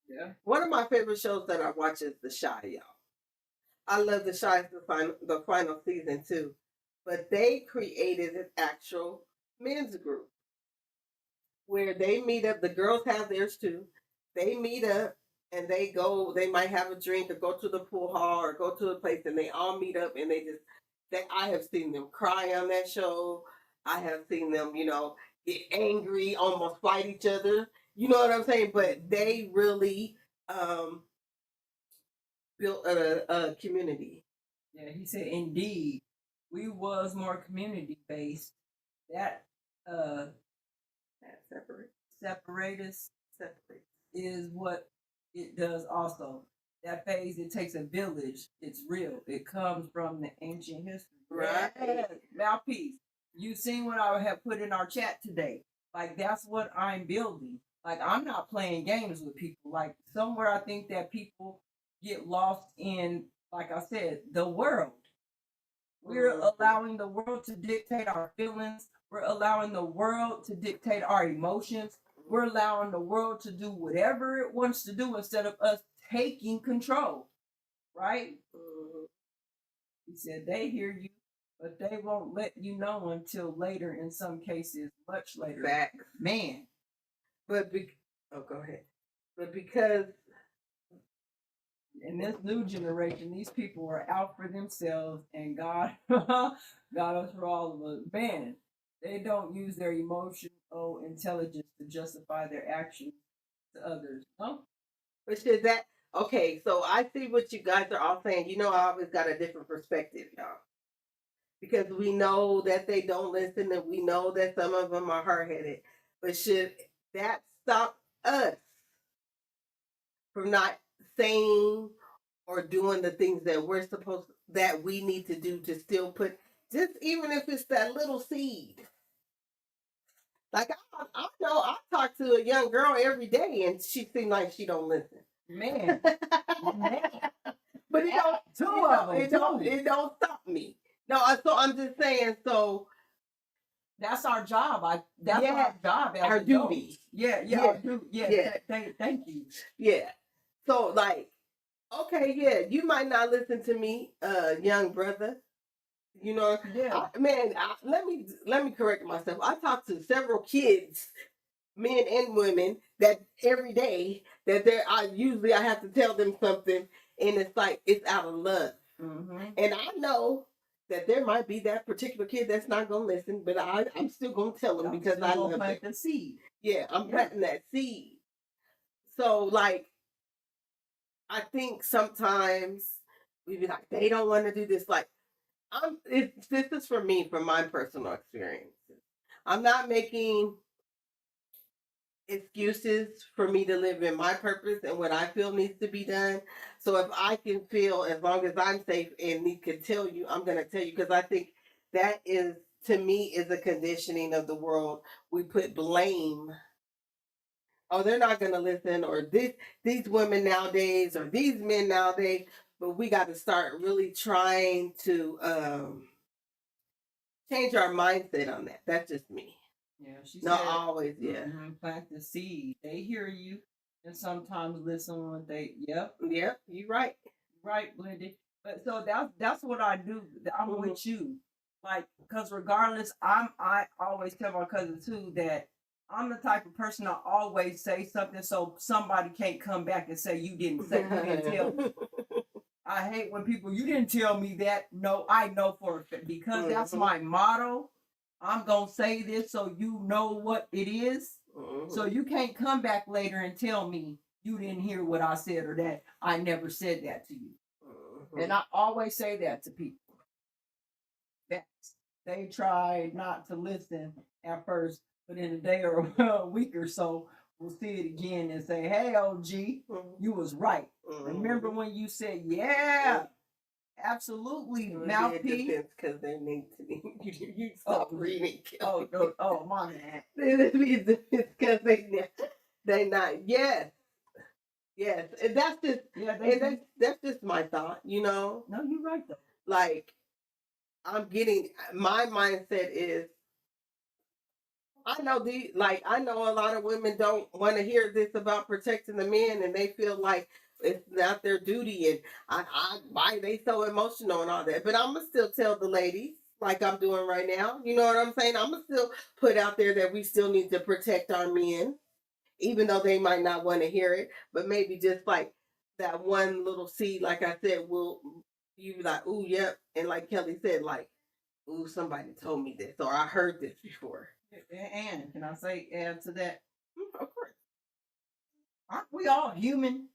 Yeah. One of my favorite shows that I watch is The Shy, y'all. I love The Shy, the final season too. But they created an actual men's group where they meet up. The girls have theirs too. They meet up and they go. They might have a drink or go to the pool hall or go to a place, and they all meet up, and I have seen them cry on that show. I have seen them, get angry, almost fight each other. You know what I'm saying? But they really built a community. Yeah, he said, indeed, we was more community based. That separate us is what it does also. That phase, it takes a village. It's real. It comes from the ancient history. Right. Mouthpiece. You seen what I have put in our chat today. Like, that's what I'm building. Like, I'm not playing games with people. Like, somewhere I think that people get lost in, like I said, the world. We're allowing the world to dictate our feelings. We're allowing the world to dictate our emotions. We're allowing the world to do whatever it wants to do instead of us taking control. Right? He said they hear you, but they won't let you know until later. In some cases, much later. Facts. Man, But go ahead. But because in this new generation, these people are out for themselves, and God, God us for all of us. Man, they don't use their emotional intelligence to justify their actions to others. No, But should that okay, so I see what you guys are all saying. You know, I always got a different perspective, y'all. Because we know that they don't listen and we know that some of them are hard headed. But should that stop us from not saying or doing the things that that we need to do to still put, just even if it's that little seed? Like I know I talk to a young girl every day and she seems like she don't listen. man, man. But it don't stop me. No, so I'm just saying. So that's our job. That's our job. As our adults. duty. Yeah. Thank you. Yeah. So like, okay, yeah, you might not listen to me, young brother. You know, Yeah. let me correct myself. I talk to several kids, men and women, that every day that I have to tell them something, and it's like it's out of love. Mm-hmm. And I know that there might be that particular kid that's not gonna listen, but I'm still gonna tell them because I love plant them. the seed. Yeah, I'm planting that seed. So like, I think sometimes we be like, they don't want to do this. Like, this is for me, from my personal experiences. I'm not making excuses for me to live in my purpose and what I feel needs to be done. So if I can feel, as long as I'm safe and can tell you, I'm going to tell you, because I think that is, to me, is a conditioning of the world. We put blame. Oh, they're not going to listen, or these women nowadays, or these men nowadays. But we got to start really trying to change our mindset on that. That's just me. Yeah, she Not said, always. Yeah, plant the seed. They hear you, and sometimes listen when they. Yep, you're right. Right, Lindy. But so that's what I do. I'm Mhm. with you, like, because regardless, I always tell my cousin too that I'm the type of person I always say something so somebody can't come back and say you didn't tell me. I hate when people, you didn't tell me that. No, I know for a fact, because that's my motto. I'm gonna say this so you know what it is. So you can't come back later and tell me you didn't hear what I said, or that I never said that to you. And I always say that to people. That they try not to listen at first, but in a day or a week or so, we'll see it again and say, "Hey, OG, you was right. Remember when you said, yeah, absolutely, mouthpiece." Because they need to be. You stop reading. Oh, my man. It's because they not. Yes. And that's just. That's just my thought. You know. No, you're right though. Like, my mindset is, I know a lot of women don't want to hear this about protecting the men, and they feel like it's not their duty, and why they so emotional and all that. But I'm gonna still tell the ladies, like I'm doing right now. You know what I'm saying? I'm gonna still put out there that we still need to protect our men, even though they might not want to hear it. But maybe just like that one little seed, like I said, you be like, ooh, yep, and like Kelly said, like, ooh, somebody told me this, or I heard this before. And can I say, add to that? Of course. Aren't we all human?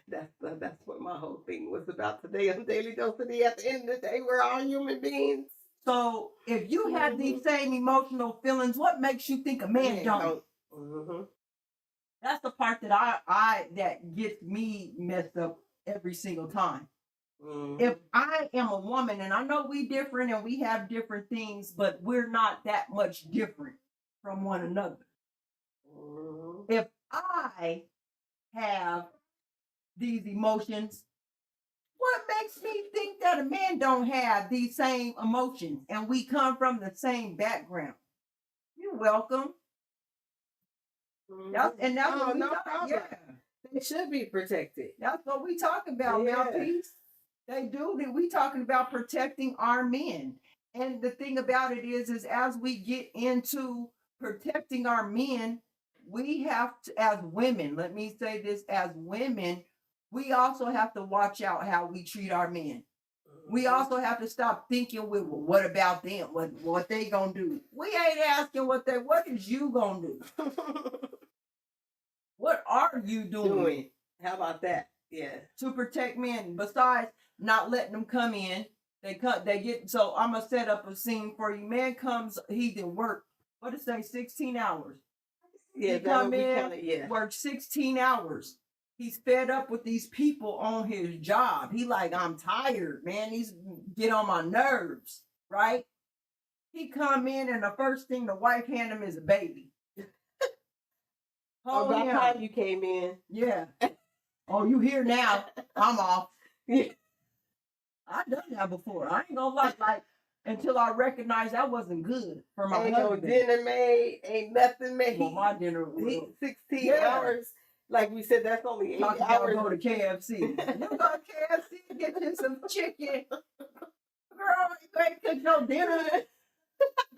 That's what my whole thing was about today on Daily Dose of Dee. At the end of the day, we're all human beings. So if you have these same emotional feelings, what makes you think a man don't? That's the part that I that gets me messed up every single time. If I am a woman, and I know we different and we have different things, but we're not that much different from one another. If I have these emotions, what makes me think that a man don't have these same emotions, and we come from the same background? You're welcome. That's what we no problem. Yeah. They should be protected. That's what we talk about, mouthpiece. They do. We talking about protecting our men. And the thing about it is as we get into protecting our men, we have to, as women, let me say this, as women, we also have to watch out how we treat our men. We also have to stop thinking, well, what about them? What they gonna do? We ain't asking what is you gonna do? What are you doing? How about that? Yeah. To protect men, besides not letting them come in. They get, so I'm gonna set up a scene for you. Man comes, he did work, what did it say, 16 hours. Yeah, he come in, work 16 hours. He's fed up with these people on his job. He like, I'm tired, man. These get on my nerves, right? He come in and the first thing the wife hand him is a baby. Oh, by the time you came in. Yeah. Oh, you here now. I'm off. Yeah. I've done that before. I ain't gonna lie, like, until I recognized that wasn't good for my ain't husband. No dinner made, ain't nothing made. Well, my dinner was 16 hours. Like we said, that's only 8 hours. Go to KFC. You go to KFC, get you some chicken. Girl, you ain't cooked no dinner.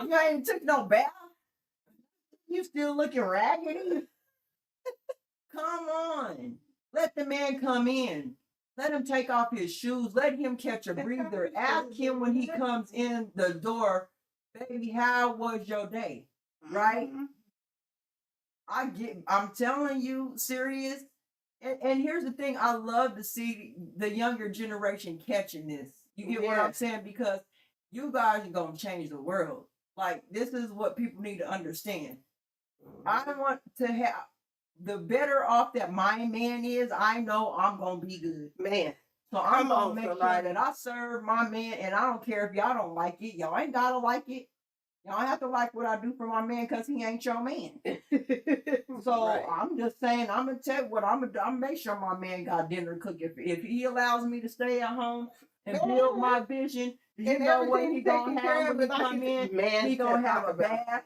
You ain't took no bath. You still looking raggedy. Come on. Let the man come in. Let him take off his shoes. Let him catch a breather. Ask him when he comes in the door, baby, how was your day? Right? I'm telling you, serious. And here's the thing, I love to see the younger generation catching this. You get what I'm saying? Because you guys are going to change the world. Like, this is what people need to understand. I want to have, the better off that my man is, I know I'm going to be good. Man. So I'm going to make sure that I serve my man, and I don't care if y'all don't like it. Y'all ain't got to like it. Y'all have to like what I do for my man because he ain't your man. So I'm just saying, I'm going to tell you what I'm going to make sure my man got dinner cooked. If he allows me to stay at home and build my vision, you know what he going to have when he come in? He going to have a bath.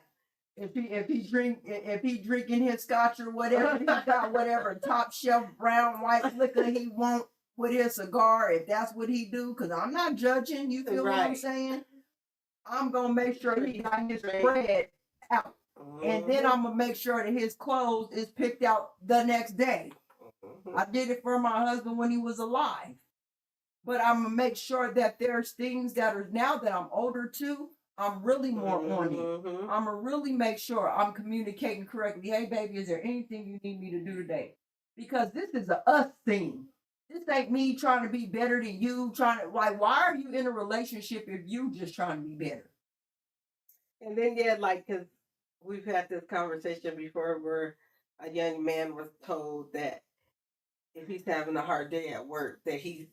If he drinking his scotch or whatever, he got whatever top shelf brown white liquor he want with his cigar, if that's what he do, because I'm not judging. You feel what I'm saying? I'm gonna make sure he got his bread out. And then I'm gonna make sure that his clothes is picked out the next day. I did it for my husband when he was alive. But I'm gonna make sure that there's things that are, now that I'm older too, I'm really more on it. I'm gonna really make sure I'm communicating correctly. Hey, baby, is there anything you need me to do today? Because this is a us thing. This ain't me trying to be better than you. Like, why are you in a relationship if you just trying to be better? And then because we've had this conversation before where a young man was told that if he's having a hard day at work, that you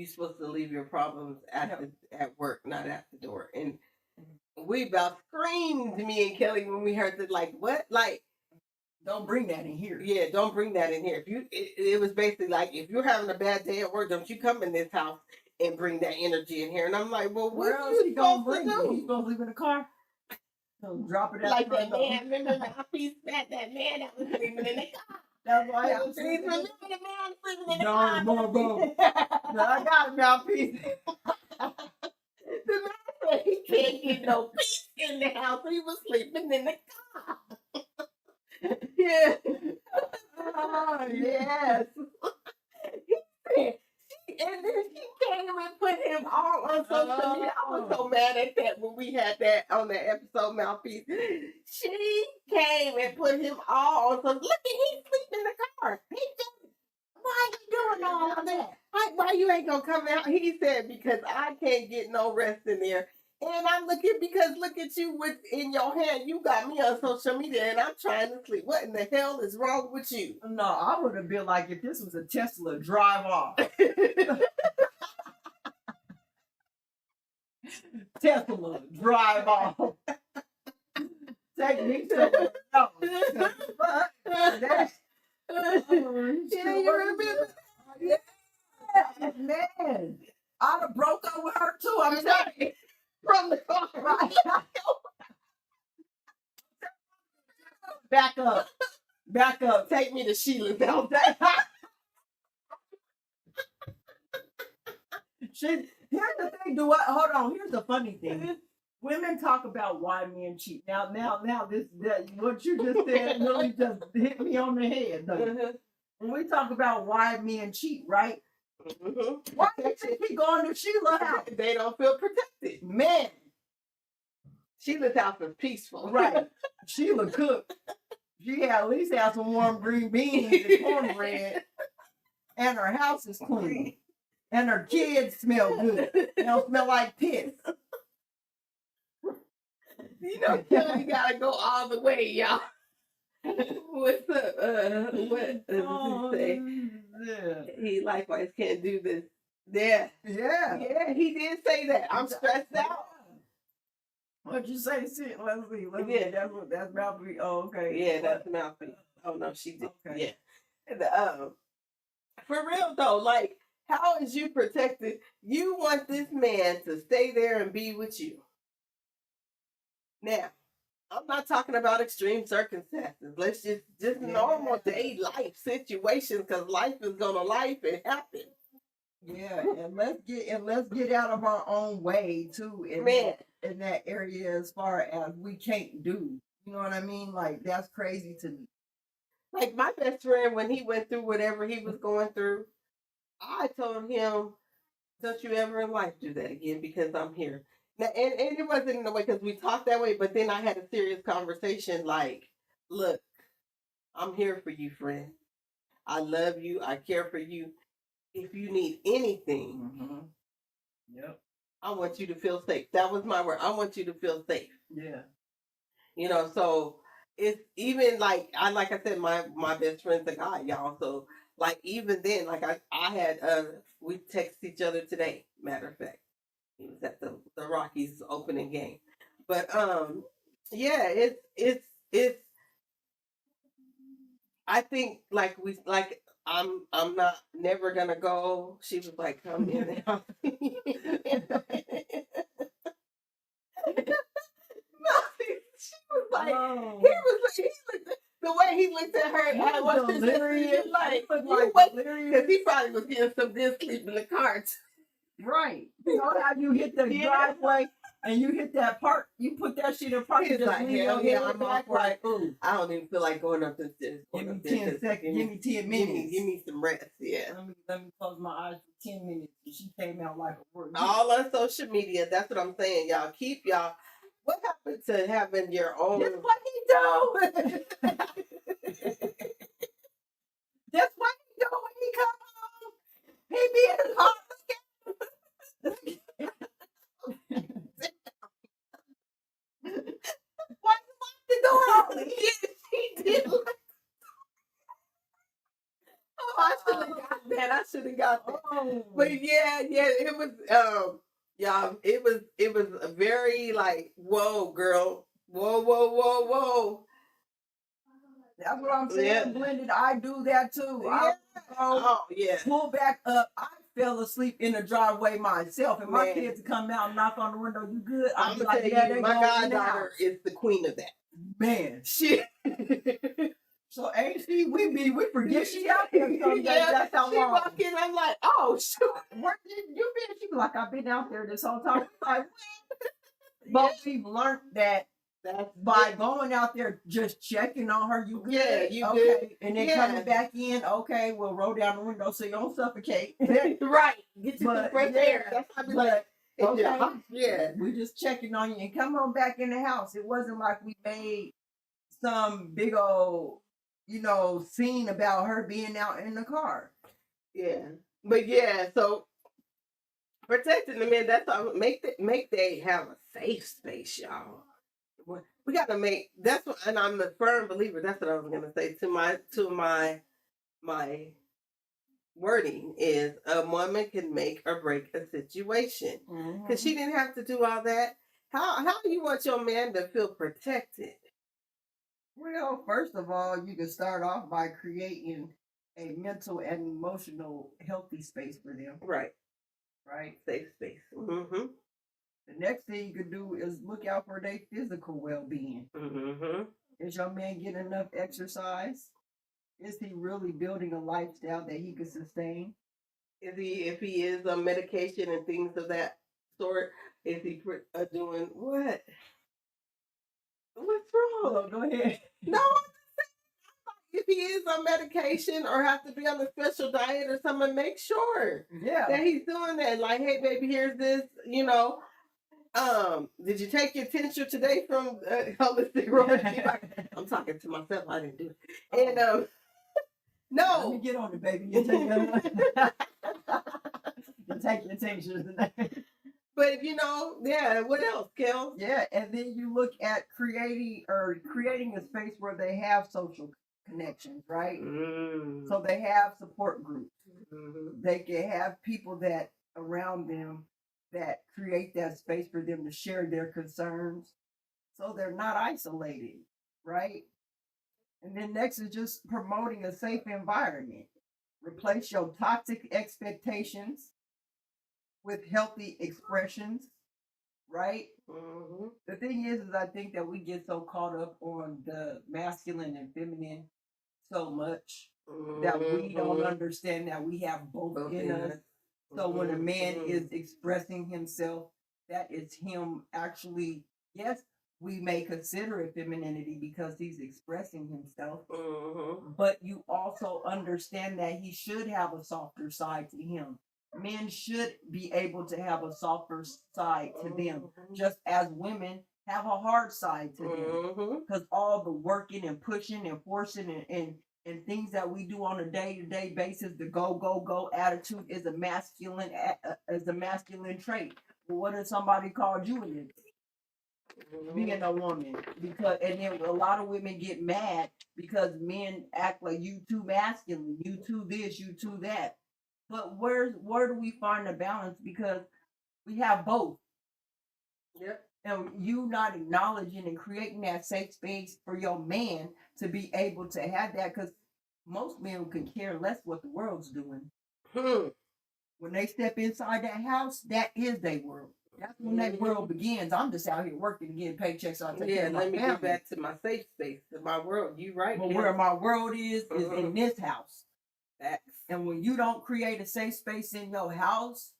supposed to leave your problems at work, not at the door. And we about screamed, me and Kelly, when we heard that. Like, what? Like, don't bring that in here. Yeah, don't bring that in here. It was basically like, if you're having a bad day at work, don't you come in this house and bring that energy in here. And I'm like, well, what else you supposed to do? You supposed to leave in the car? So drop it out. Like that man, remember that man that was sleeping in the car. That's why I was sleeping. Remember the man sleeping in the car? No, I got a mouthpiece. The man said he can't get no peace in the house. He was sleeping in the car. Yeah. Oh, yes. He said, and then she came and put him all on social media. I was so mad at that when we had that on the episode, Mouthpiece. She came and put him all on social media. Look at, he's sleeping in the car. Why are you doing all of that? Why you ain't gonna come out? He said, because I can't get no rest in there. And I'm looking, because look at you in your hand. You got me on social media and I'm trying to sleep. What in the hell is wrong with you? No, I would have been like, if this was a Tesla, drive off. Tesla, drive off. Take me to Yeah, you remember? Yeah, man. I'd have broke up with her too. I'm sorry. From the car. Right. Back up. Back up. Take me to Sheila. Here's the thing. Hold on? Here's the funny thing. Women talk about why men cheat. Now, what you just said really just hit me on the head. Though. When we talk about why men cheat, right? Why do you think he going to Sheila's house? They don't feel protected. Man, Sheila's house is peaceful. right? Sheila cooked. She at least had some warm green beans and cornbread, and her house is clean, and her kids smell good. They don't smell like piss. You know, Kelly gotta go all the way, y'all. What's up? What does he say? Yeah. He likewise can't do this. Yeah, he did say that. I'm stressed out. What'd you say? Shit, let's see. Yeah. That's mouthpiece. Oh, okay. Yeah, that's the mouthpiece. Oh no, she did. Okay. Yeah. And, for real though, like, how is you protected? You want this man to stay there and be with you. Now, I'm not talking about extreme circumstances. Let's just normal day life situations, because life is gonna life and happen. Yeah, and let's get out of our own way too in that area as far as we can't do. You know what I mean? Like, that's crazy to me. Like, my best friend, when he went through whatever he was going through, I told him, don't you ever in life do that again, because I'm here. Now, and it wasn't in the way because we talked that way, but then I had a serious conversation like, look, I'm here for you, friend. I love you. I care for you. If you need anything, Yep. I want you to feel safe. That was my word. I want you to feel safe. Yeah. You know, so it's even like I said, my best friend's a guy, y'all. So like even then, like I had we text each other today, matter of fact. He was at the Rockies opening game. But yeah, it's I think like I'm not never gonna go. She was like, come in and she was like, the way he looked at her, I was delirious. Like, because he probably was getting some good sleep in the car. Right. You know how you hit the driveway and you hit that park, you put that shit in park. He's like, hell yeah, I'm off like, ooh. I don't even feel like going up the stairs. Give me 10 seconds. Give me 10 minutes. Give me some rest. Yeah. Let me close my eyes for 10 minutes. And she came out like a word. All on social media. That's what I'm saying, y'all. Keep y'all. What happened to having your own? That's what he do. That's what he do when he come home. He be in his heart. Why you locked the door open? Yes, he did. Oh, I should have got that. Oh. But yeah, it was y'all, it was a very like, whoa, girl. Whoa. That's what I'm saying, Yeah. Blended. I do that too. Yeah. I yeah. pull back up. I fell asleep in the driveway myself, and my Man. kids come out and knock on the window. You good? I'm be gonna like, tell you, they my go in the goddaughter house. is the queen of that. Man. Shit. So ain't she? We forget she out here. That's how she long. walk in, I'm like, oh shoot. Where you been? She be like, I've been out there this whole time. Like, but we've learned that by going out there, just checking on her, you good? Yeah, you okay. good. And then coming back in, okay, we'll roll down the window so you don't suffocate. Right. Get you some fresh air. That's how we like. Okay. Yeah. We just checking on you and come on back in the house. It wasn't like we made some big old, scene about her being out in the car. Yeah. But yeah, so protecting the men, that's all. Make they have a safe space, y'all. We gotta make that's what, and I'm a firm believer. That's what I was gonna say to my wording is a woman can make or break a situation because she didn't have to do all that. How do you want your man to feel protected? Well, first of all, you can start off by creating a mental and emotional healthy space for them. Right. Safe space. The next thing you can do is look out for their physical well-being. Is your man getting enough exercise? Is he really building a lifestyle that he can sustain? if he is on medication and things of that sort, is he doing what? What's wrong? No, go ahead. No, if he is on medication or have to be on a special diet or something, make sure Yeah. that he's doing that. Like, hey, baby, here's this, you know. Did you take your tincture today from holistic remedy? I'm talking to myself. I didn't do it. And no. Let me get on it, baby. You take your tinctures today. But you know, yeah. What else, Kel? Yeah, and then you look at creating a space where they have social connections, right? So they have support groups. They can have people that around them that create that space for them to share their concerns, so they're not isolated, right? And then next is just promoting a safe environment. Replace your toxic expectations with healthy expressions, right? The thing is I think that we get so caught up on the masculine and feminine so much that we don't understand that we have both in us. So when a man is expressing himself, that is him actually, yes, we may consider it femininity because he's expressing himself, but you also understand that he should have a softer side to him. Men should be able to have a softer side to them, just as women have a hard side to them. Because all the working and pushing and forcing and things that we do on a day-to-day basis, the go attitude is a masculine trait. But what if somebody called you an idiot? Being a woman, and then a lot of women get mad because men act like you too masculine, you too this, you too that. But where do we find the balance? Because we have both. Yep. And you not acknowledging and creating that safe space for your man to be able to have that, because most men could care less what the world's doing. When they step inside that house, that is their world. That's when that world begins. I'm just out here working and getting paychecks. So I take care of my let me family. get back to my safe space, to my world. You right. But where my world is in this house. And when you don't create a safe space in your house,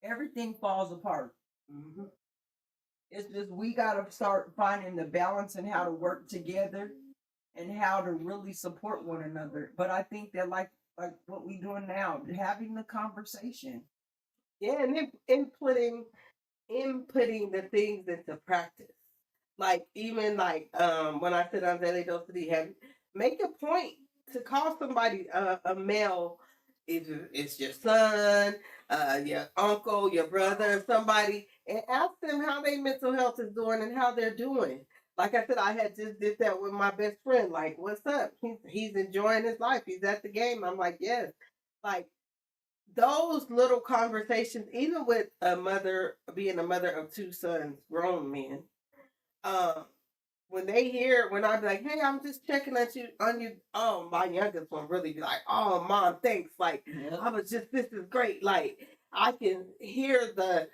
everything falls apart. It's just we gotta start finding the balance and how to work together and how to really support one another. But I think that like what we doing now, having the conversation. Yeah, and inputting the things into practice. Like even like when I sit on Daily Dose of Dee, make a point to call somebody a male. If it's your son, your uncle, your brother, somebody, and ask them how their mental health is doing and how they're doing. Like I said, I had just did that with my best friend. Like, what's up? He's enjoying his life. He's at the game. I'm like, yes. Like those little conversations, even with a mother, being a mother of two sons, grown men, when I be like, hey, I'm just checking on you. Oh, my youngest one really be like, oh, mom, thanks. Like, this is great. Like, I can hear the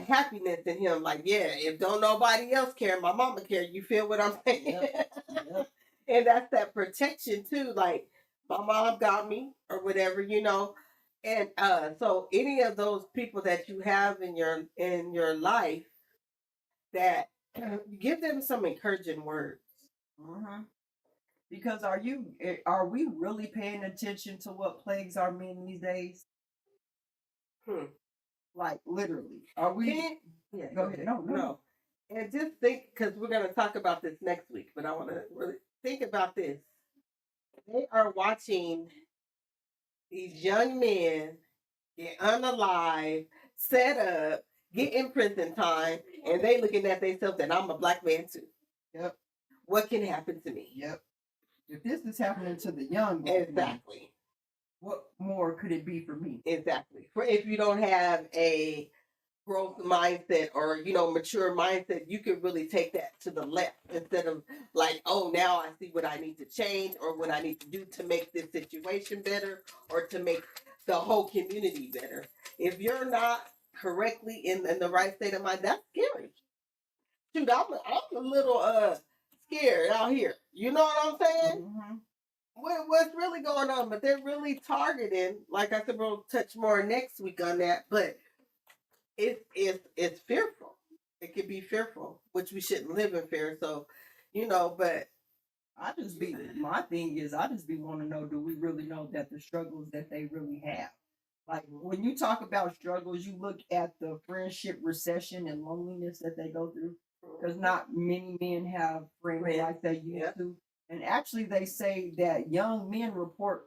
happiness in him. Like, yeah, if don't nobody else care, my mama care. You feel what I'm saying? And that's that protection too. Like, my mom got me or whatever, you know. And so any of those people that you have in your life, that give them some encouraging words. Because are we really paying attention to what plagues our men these days? Like literally, are we? Yeah, go ahead. No. And just think, because we're going to talk about this next week, but I want to really think about this. They are watching these young men get unalive, set up, get in prison time, and they looking at themselves that I'm a black man too. Yep. What can happen to me? Yep. If this is happening to the young, exactly. What more could it be for me? Exactly. For if you don't have a growth mindset or mature mindset, you could really take that to the left instead of like, oh, now I see what I need to change or what I need to do to make this situation better or to make the whole community better. If you're not correctly in the right state of mind, that's scary. Dude, I'm a little scared out here. You know what I'm saying? what's really going on, but they're really targeting. Like I said, we'll touch more next week on that. But it's fearful. It could be fearful, which we shouldn't live in fear. So, but my thing is, I just be want to know, do we really know that the struggles that they really have? Like when you talk about struggles, you look at the friendship recession and loneliness that they go through. Because not many men have friends like they used to. And actually, they say that young men report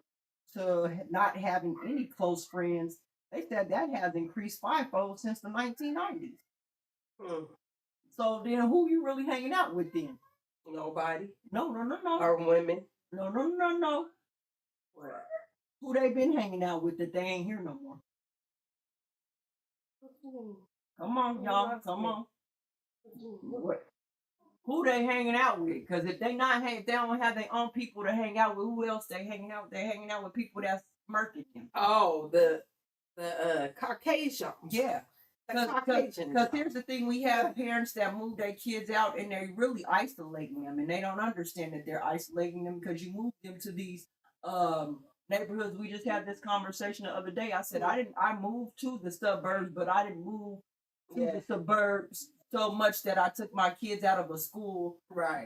to not having any close friends. They said that has increased fivefold since the 1990s. So then, who you really hanging out with then? Nobody. No. Or women. No. What? Who they been hanging out with that they ain't here no more? Come on, y'all. Come on. What? Who they hanging out with? Because if they don't have their own people to hang out with, who else they hanging out with? They hanging out with people that's murking them. Oh, the Caucasian. Yeah. Because here's the thing, we have parents that move their kids out and they're really isolating them, and they don't understand that they're isolating them because you move them to these neighborhoods. We just had this conversation the other day. I said I moved to the suburbs, but I didn't move to the suburbs so much that I took my kids out of a school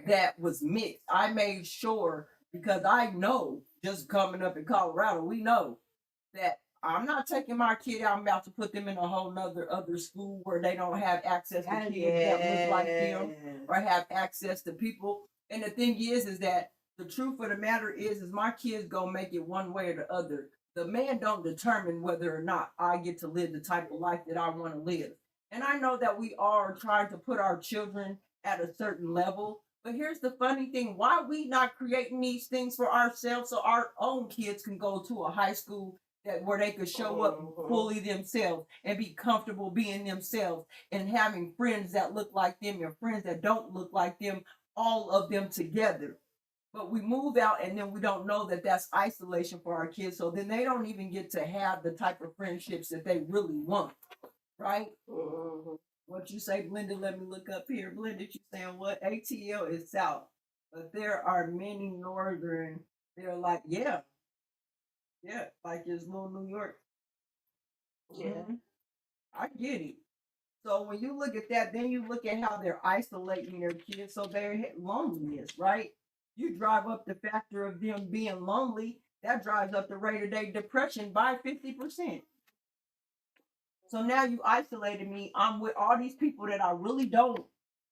that was mixed. I made sure, because I know, just coming up in Colorado, we know that I'm not taking my kid out. I'm about to put them in a whole other school where they don't have access to kids that look like them or have access to people. And the thing is that the truth of the matter is my kids gonna make it one way or the other. The man don't determine whether or not I get to live the type of life that I want to live. And I know that we are trying to put our children at a certain level. But here's the funny thing. Why are we not creating these things for ourselves so our own kids can go to a high school where they could show up fully themselves and be comfortable being themselves and having friends that look like them and friends that don't look like them, all of them together? But we move out and then we don't know that that's isolation for our kids. So then they don't even get to have the type of friendships that they really want. Right? What you say, Blenda? Let me look up here. Blenda, you saying what? ATL is south. But there are many northern. They're like, yeah, like it's little New York. Yeah. I get it. So when you look at that, then you look at how they're isolating their kids. So they're loneliness, right? You drive up the factor of them being lonely, that drives up the rate of their depression by 50%. So now you isolated me. I'm with all these people that I really don't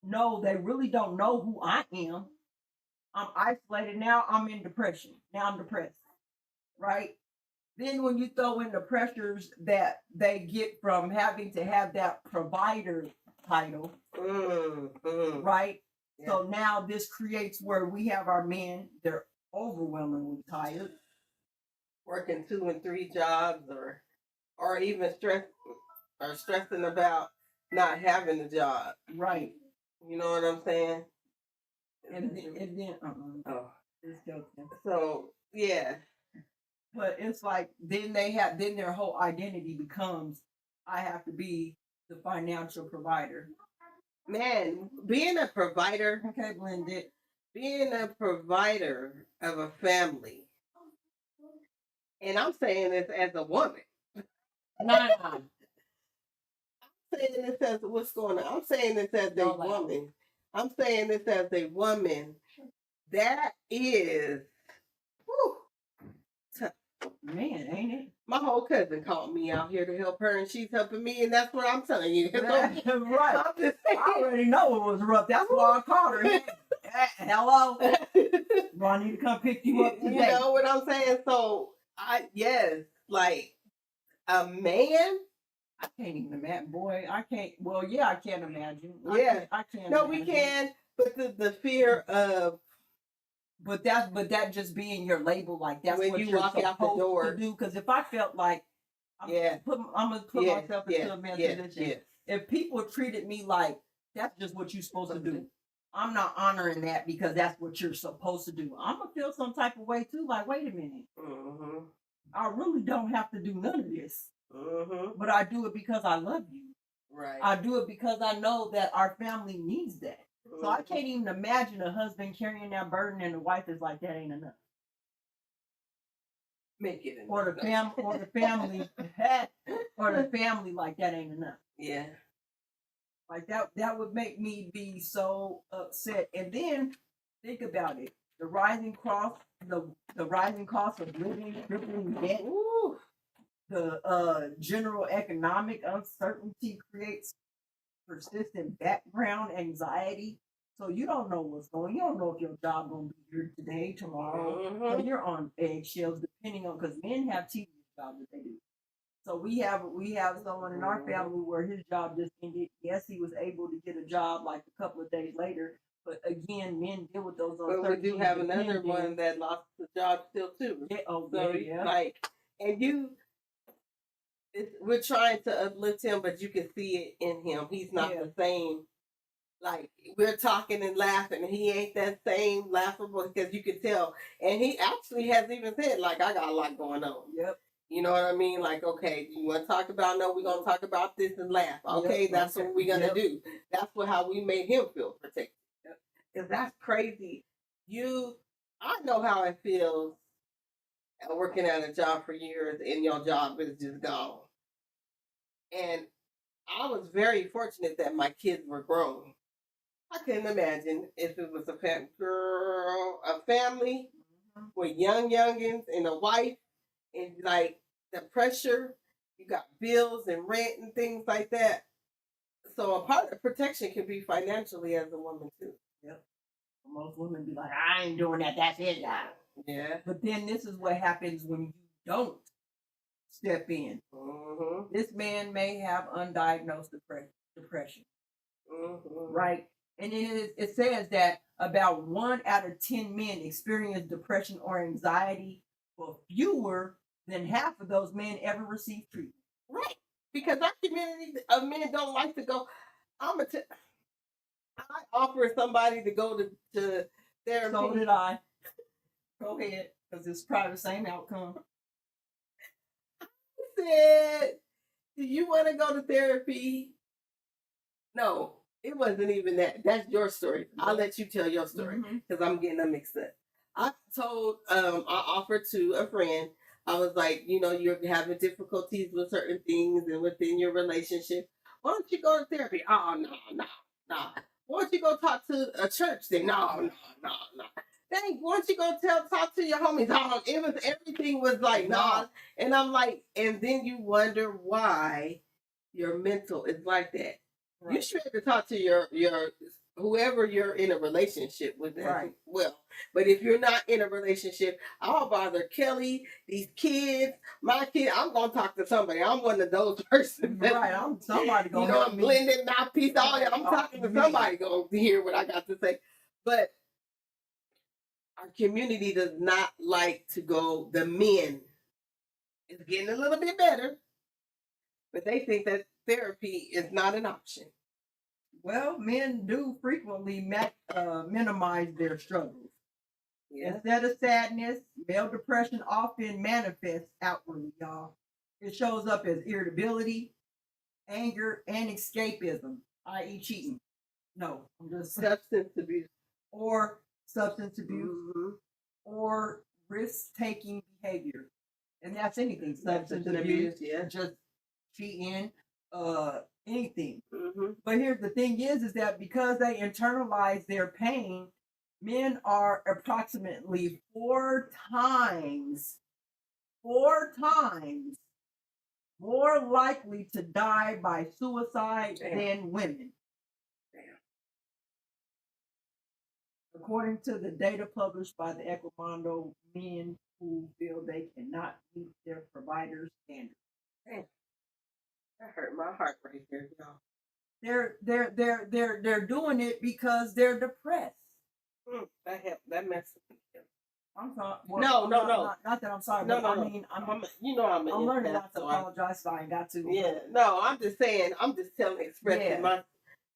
know. They really don't know who I am. I'm isolated. Now I'm in depression. Now I'm depressed, right? Then when you throw in the pressures that they get from having to have that provider title, right? Yeah. So now this creates where we have our men, they're overwhelmingly tired. Working 2 and 3 jobs or even stressing about not having a job. Right. You know what I'm saying? And then it's joking. So yeah. But it's like then their whole identity becomes, I have to be the financial provider. Man, being a provider, okay, Blended. Being a provider of a family, and I'm saying this as a woman. No. I'm saying this as what's going on. I'm saying this as a woman. I'm saying this as a woman. That is, man, ain't it? My whole cousin called me out here to help her, and she's helping me, and that's what I'm telling you. Right. I already know it was rough. That's why I called her. Hello? Do I need to come pick you up today? You know what I'm saying? So, like a man. I can't even imagine, boy. I can't. Well, yeah, I can't imagine. I can't. No, we can. But the fear of. But that just being your label, like that's when what you you're walk out the door to do. Because if I felt like I'm gonna put myself into a man's position. If people treated me like that's just what you're supposed to do, I'm not honoring that because that's what you're supposed to do. I'm gonna feel some type of way too. Like, wait a minute, I really don't have to do none of this, but I do it because I love you. Right. I do it because I know that our family needs that. So I can't even imagine a husband carrying that burden and the wife is like, that ain't enough. make it enough. or the family, or the family, like that ain't enough. Yeah. Like that would make me be so upset. And then think about it: the rising cost, the rising cost of living, crippling debt, Ooh. the general economic uncertainty creates persistent background anxiety. So you don't know what's going. You don't know if your job gonna be here today, tomorrow. So Mhm. you're on eggshells, depending on, because men have tedious jobs that they do. So we have someone in our family where his job just ended. Yes, he was able to get a job like a couple of days later, but again, men deal with those But we uncertainties. do have another depending- one that lost the job still too. Yeah, oh, So yeah. like, and we're trying to uplift him, but you can see it in him. He's not Yeah. the same. Like, we're talking and laughing, and he ain't that same laughable, because you can tell. And he actually has even said, like, I got a lot going on. Yep. You know what I mean? Like, okay, you want to talk about? No, we're gonna talk about this and laugh. Okay, Yep, that's okay, what we're gonna yep. do. That's how we made him feel protected. Because that's crazy. I know how it feels working at a job for years and your job is just gone. And I was very fortunate that my kids were grown. I couldn't imagine if it was a family with youngins and a wife, and like the pressure, you got bills and rent and things like that. So a part of protection can be financially as a woman too. Yep. Most women be like, I ain't doing that. That's it, guy. Yeah. But then this is what happens when you don't step in. Mm-hmm. This man may have undiagnosed depression, Mm-hmm. right? And it says that about 1 out of 10 men experience depression or anxiety, but fewer than half of those men ever receive treatment. Right. Because our community of men don't like to go. I offer somebody to go to therapy. So did I. Go ahead, because it's probably the same outcome. I said, do you want to go to therapy? No, it wasn't even that. That's your story. I'll let you tell your story because I'm getting them mixed up. I offered to a friend, I was like, you're having difficulties with certain things and within your relationship. Why don't you go to therapy? Oh, no. Why don't you go talk to a church then? No. Dang, why don't you go talk to your homies? Oh, everything was like, nah. And I'm like, and then you wonder why your mental is like that. Right. You should have to talk to your whoever you're in a relationship with as right. well. But if you're not in a relationship, I'll bother Kelly, these kids, my kid. I'm gonna talk to somebody. I'm one of those persons. Right, I'm somebody gonna I'm blending mouthpiece. All that. I'm talking to somebody gonna hear what I got to say. But our community does not like to go. The men is getting a little bit better, but they think that therapy is not an option. Well, men do frequently minimize their struggles. Yeah. Instead of sadness, male depression often manifests outwardly, y'all. It shows up as irritability, anger, and escapism, i.e. cheating. No, I'm just substance abuse. Or substance abuse, or risk-taking behavior. And that's anything. Substance abuse, yeah. Just cheating, anything. But here's the thing is that because they internalize their pain, men are approximately 4 times more likely to die by suicide than women. According to the data published by the Ecomondo, men who feel they cannot meet their provider's standards. Damn. That hurt my heart right there, y'all. They're doing it because they're depressed. That messes me up. I'm sorry. Well, no. Not that I'm sorry. No, but no, I no. mean, I'm learning not to apologize. So I ain't got to. Yeah, no. I'm just saying. I'm just expressing my.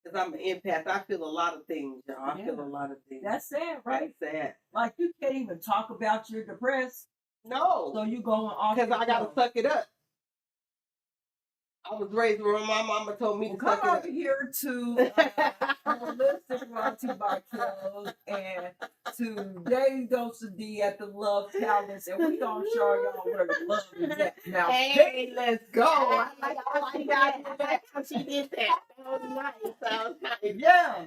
Because I'm an empath, I feel a lot of things, y'all. I feel a lot of things. That's sad, right? That's sad. Like you can't even talk about you're depressed. No. So you going off because I gotta suck it up. I was raised where my mama told me to Come suck it over up. here to Holistic brought to you by Kellz and to Daily Dose of Dee at the Love Palace, and we gonna show y'all where the love is at. Now, Hey, let's go. I like how she got it. I like how she did that. That was nice. That was nice. yeah,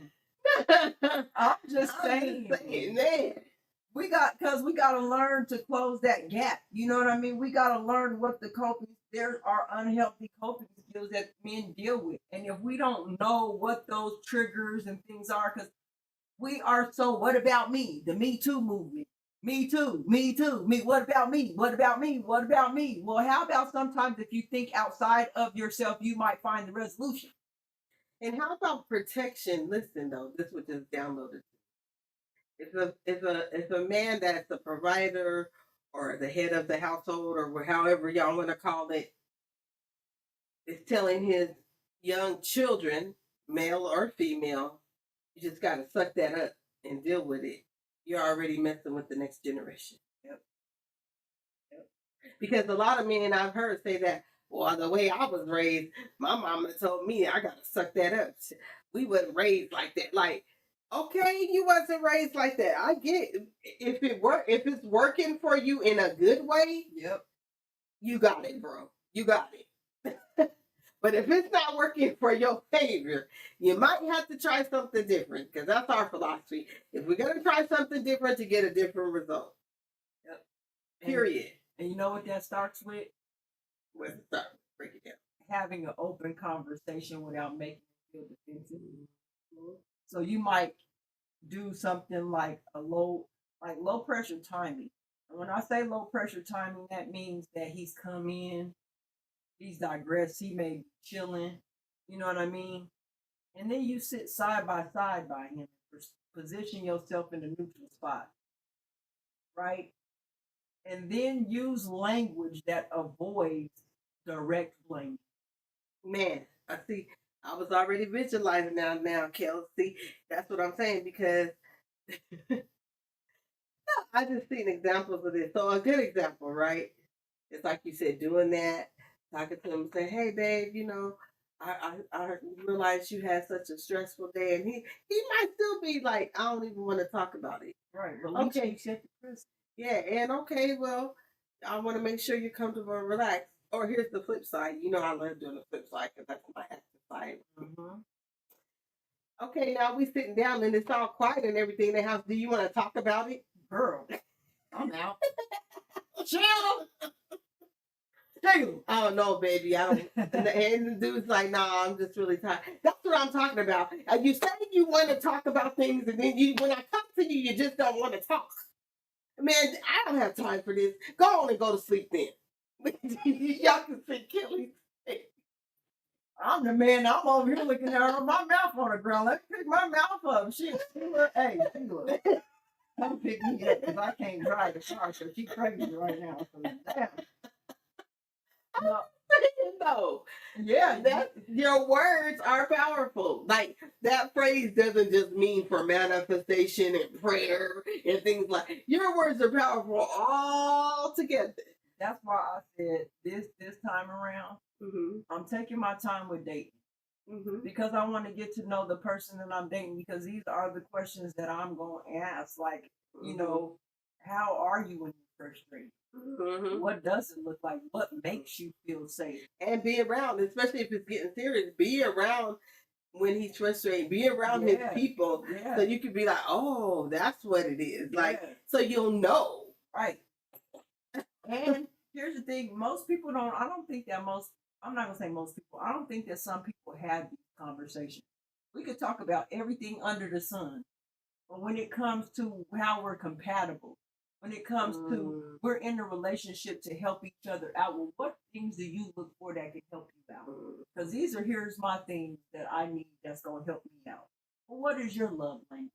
I'm just saying, man. we gotta learn to close that gap. You know what I mean? We gotta learn what the coping. There are unhealthy coping skills that men deal with, and if we don't know what those triggers and things are, because we are so. What about me? The Me Too movement. Me too. Me too. Me. What about me? What about me? What about me? Well, how about sometimes if you think outside of yourself, you might find the resolution. And how about protection? Listen though, this was just downloaded. If a man that's a provider or the head of the household or however y'all want to call it is telling his young children, male or female, you just gotta suck that up and deal with it. You're already messing with the next generation. Yep. Because a lot of men I've heard say that, well, the way I was raised, my mama told me I gotta suck that up. We wasn't raised like that. Like, okay, you wasn't raised like that. I get it. If it's working for you in a good way, Yep. you got it, bro. You got it. But if it's not working for your favor, you might have to try something different, because that's our philosophy. If we're gonna try something different to get a different result. Yep. Period. And you know what that starts with? Let's start. Break it down. Having an open conversation without making it feel defensive. So you might do something like low pressure timing. And when I say low pressure timing, that means that he's come in, he's digressed, he may be chilling, you know what I mean? And then you sit side by him, position yourself in the neutral spot, right? And then use language that avoids direct blame. Man, I see. I was already visualizing now, Kellz. See, that's what I'm saying, because I just seen examples of this. So a good example, right? It's like you said, doing that, talking to him, saying, "Hey, babe, I realized you had such a stressful day," and he might still be like, "I don't even want to talk about it." Right. Okay. Yeah, and okay, well, I want to make sure you're comfortable and relaxed. Or here's the flip side. You know, I love doing the flip side because that's my active side. Mm-hmm. Okay, now we sitting down and it's all quiet and everything in the house. Do you want to talk about it? Girl, I'm out. Chill. Chill. Oh no, baby, I don't. And the dude's like, "Nah, I'm just really tired." That's what I'm talking about. You say you want to talk about things, and then when I come to you, you just don't want to talk. Man, I don't have time for this. Go on and go to sleep then. Y'all can see Kelly. I'm the man. I'm over here looking at her with my mouth on the ground. Let me pick my mouth up. Sheila, hey, Sheila, come pick me up because I can't drive the car. So she's crazy right now. So damn. No. No. Yeah, that your words are powerful. Like, that phrase doesn't just mean for manifestation and prayer and things like. Your words are powerful all together. That's why I said this time around, I'm taking my time with dating. Because I want to get to know the person that I'm dating, because these are the questions that I'm going to ask. Like, you know, how are you when you're frustrated? What does it look like? What makes you feel safe? And be around, especially if it's getting serious, be around when he's frustrated. Be around his people. So you can be like, oh, that's what it is. Like, so you'll know. Right. And here's the thing. Most people don't, I don't think that most, I'm not going to say most people, I don't think that some people have these conversations. We could talk about everything under the sun. But when it comes to how we're compatible, when it comes to we're in a relationship to help each other out, well, what things do you look for that can help you out? Because here's my things that I need that's going to help me out. Well, what is your love language?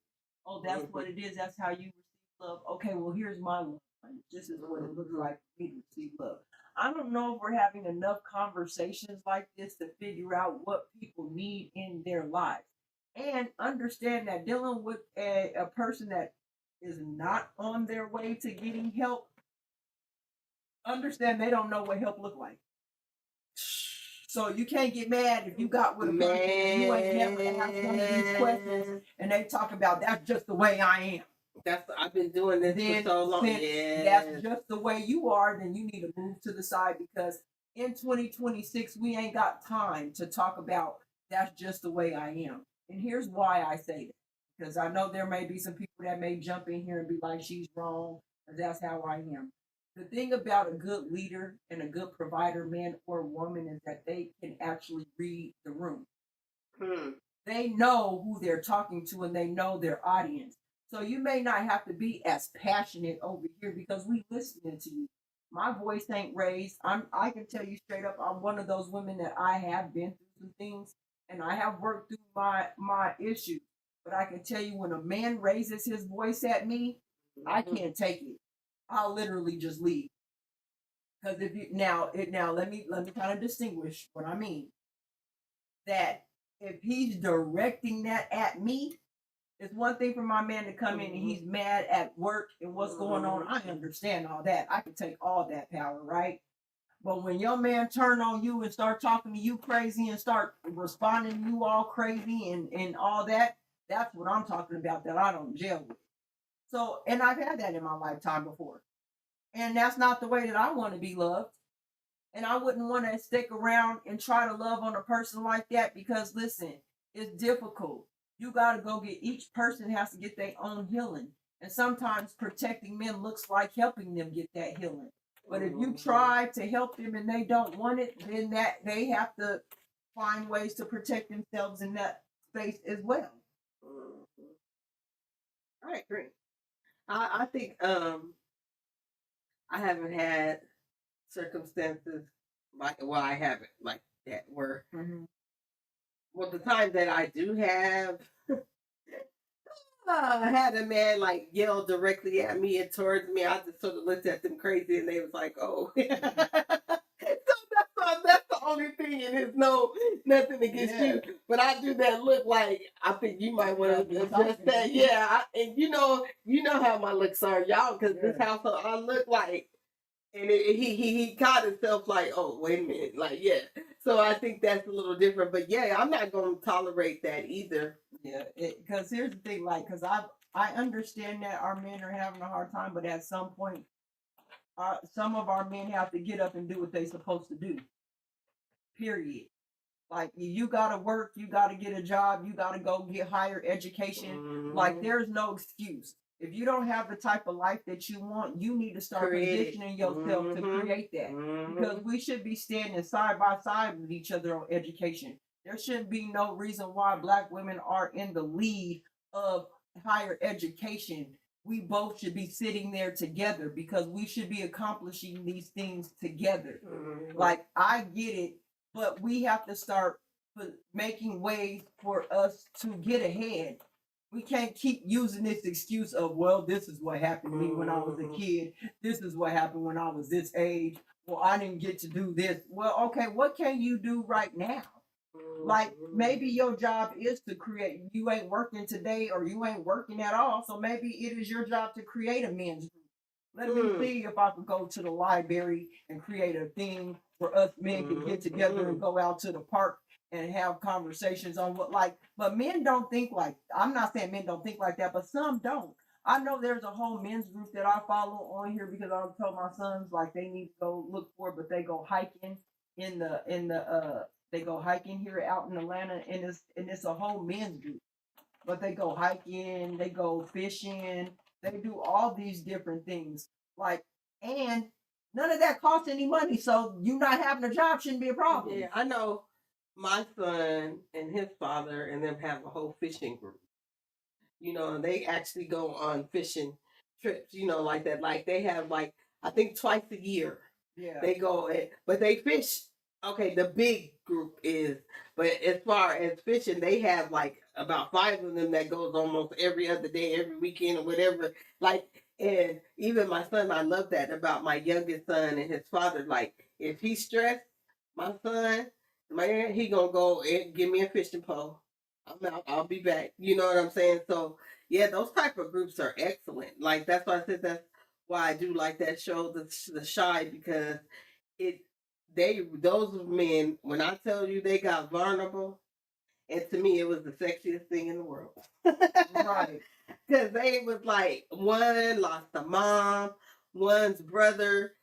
Oh, that's what it is. That's how you receive love. Okay, well, here's my love language. This is what it looks like for me to receive love. I don't know if we're having enough conversations like this to figure out what people need in their lives. And understand that dealing with a person that is not on their way to getting help, understand they don't know what help look like. So you can't get mad if you got with a person and you ain't never asked one of these questions and they talk about that's just the way I am. I've been doing this Then for so long. since that's just the way you are, then you need to move to the side because in 2026 we ain't got time to talk about that's just the way I am. And here's why I say that. Because I know there may be some people that may jump in here and be like, she's wrong, or that's how I am. The thing about a good leader and a good provider, man or woman, is that they can actually read the room. They know who they're talking to and they know their audience. So you may not have to be as passionate over here because we listening to you. My voice ain't raised. I can tell you straight up, I'm one of those women that I have been through some things and I have worked through my issues. But I can tell you when a man raises his voice at me, I can't take it. I'll literally just leave. Because if you now let me kind of distinguish what I mean. That if he's directing that at me, it's one thing for my man to come in and he's mad at work and what's going on. I understand all that. I can take all that power, right? But when your man turn on you and start talking to you crazy and start responding to you all crazy and all that, that's what I'm talking about that I don't gel with. So, and I've had that in my lifetime before. And that's not the way that I want to be loved. And I wouldn't want to stick around and try to love on a person like that because listen, it's difficult. You got to go get, each person has to get their own healing. And sometimes protecting men looks like helping them get that healing. But if you try to help them and they don't want it, then that they have to find ways to protect themselves in that space as well. I agree. I think I haven't had circumstances I haven't like that where well the time that I do have I had a man like yell directly at me and towards me. I just sort of looked at them crazy and they was like, oh. So that's the only thing, and it's nothing against you. But I do that look like I think you might want to adjust that. Yeah, and you know how my looks are, y'all, because this household I look like, and he caught himself like, oh wait a minute, like yeah. So I think that's a little different, but yeah, I'm not going to tolerate that either. Yeah, because here's the thing, like, because I understand that our men are having a hard time, but at some point, some of our men have to get up and do what they're supposed to do. Period. Like you gotta work, you gotta get a job, you gotta go get higher education. Like there's no excuse. If you don't have the type of life that you want, you need to start positioning yourself to create that. Because we should be standing side by side with each other on education. There shouldn't be no reason why Black women are in the lead of higher education. We both should be sitting there together because we should be accomplishing these things together. Like I get it, but we have to start making ways for us to get ahead. We can't keep using this excuse of, well, this is what happened to me when I was a kid. This is what happened when I was this age. Well, I didn't get to do this. Well, okay, what can you do right now? Like maybe your job is to create. You ain't working today or you ain't working at all. So maybe it is your job to create a men's group. Let me see if I could go to the library and create a thing where us men can get together and go out to the park and have conversations on what like, but men don't think like, I'm not saying men don't think like that, but some don't. I know there's a whole men's group that I follow on here because I told my sons like they need to go look for it, but they go hiking they go hiking here out in Atlanta and it's a whole men's group. But they go hiking, they go fishing, they do all these different things. Like, and none of that costs any money. So you not having a job shouldn't be a problem. Yeah, I know my son and his father and them have a whole fishing group. You know, and they actually go on fishing trips, you know, like that. Like they have like, I think twice a year. Yeah. They go, but they fish. Okay, the big group is, but as far as fishing, they have like about 5 of them that goes almost every other day, every weekend or whatever. Like, and even my son, I love that about my youngest son and his father. Like, if he's stressed, my son, man, he gonna go and give me a fishing pole. I'm out. I'll be back. You know what I'm saying? So yeah, those type of groups are excellent. Like that's why I said that's why I do like that show, the Shy, because those men, when I tell you they got vulnerable, and to me it was the sexiest thing in the world. Right. Because they was like, one lost a mom, one's brother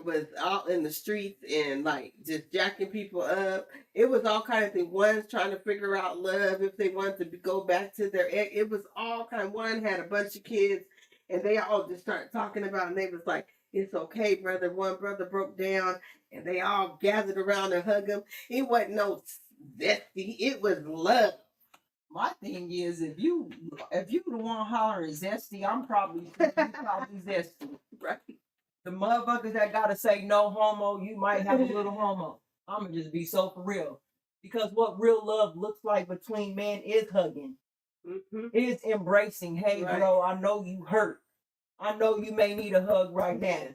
was out in the streets and like just jacking people up. It was all kind of things. One's trying to figure out love if they wanted to go back to their ex. It was all kind. One had a bunch of kids, and they all just started talking about. And they was like, "It's okay, brother." One brother broke down, and they all gathered around and hugged him. It wasn't no zesty. It was love. My thing is, if you the one hollering zesty, I'm probably zesty. Right. The motherfuckers that gotta say no homo, you might have a little homo. I'ma just be so for real. Because what real love looks like between men is hugging. Mm-hmm. Is embracing. Hey, Right. bro, I know you hurt. I know you may need a hug right now.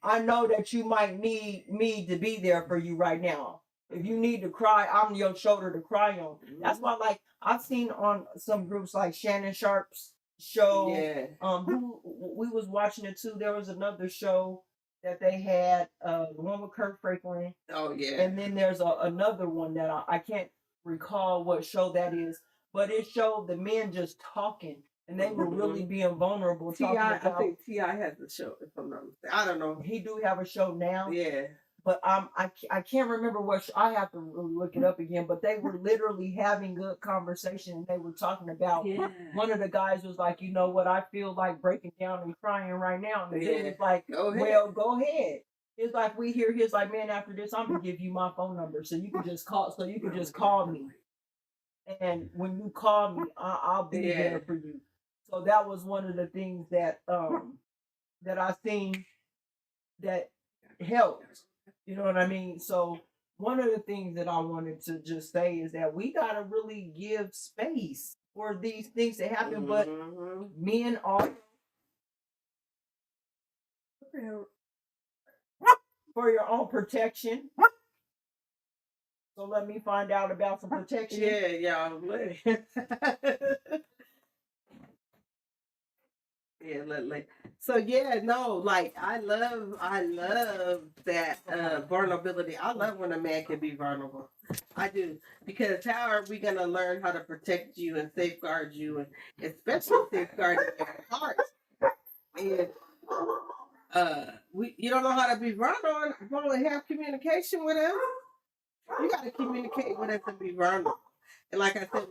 I know that you might need me to be there for you right now. If you need to cry, I'm your shoulder to cry on. That's why, like, I've seen on some groups like Shannon Sharp's show. Yeah. Who we was watching it too. There was another show that they had, the one with Kirk Franklin. Oh yeah. And then there's another one that I can't recall what show that is, but it showed the men just talking, and they were really being vulnerable. T.I., I think T.I. has the show, if I'm not mistaken. I don't know. He do have a show now. Yeah. But I can't remember what I have to really look it up again. But they were literally having good conversation, and they were talking about. Yeah. One of the guys was like, you know what, I feel like breaking down and crying right now, and the dude was like, Go ahead. well, go ahead. It's like we hear his like, man, after this, I'm gonna give you my phone number so you can just call. So you can just call me, and when you call me, I'll be there for you. So that was one of the things that that I seen that helped. You know what I mean? So one of the things that I wanted to just say is that we gotta really give space for these things to happen. But men are for your own protection. So let me find out about some protection. Yeah, y'all. Yeah, so yeah, no, like I love that vulnerability. I love when a man can be vulnerable. I do, because how are we gonna learn how to protect you and safeguard you, and especially safeguard your heart? And you don't know how to be vulnerable and have communication with us. You got to communicate with us and be vulnerable. And like I said,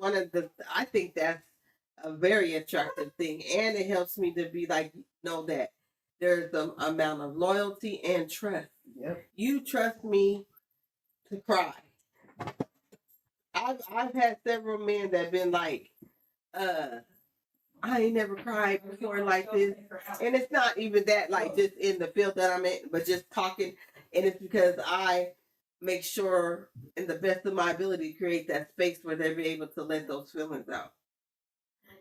I think that's a very attractive thing, and it helps me to be like, know that there's an amount of loyalty and trust. Yep. You trust me to cry. I've had several men that have been like, I ain't never cried before like this, and it's not even that like just in the field that I'm in, but just talking, and it's because I make sure in the best of my ability to create that space where they'll be able to let those feelings out.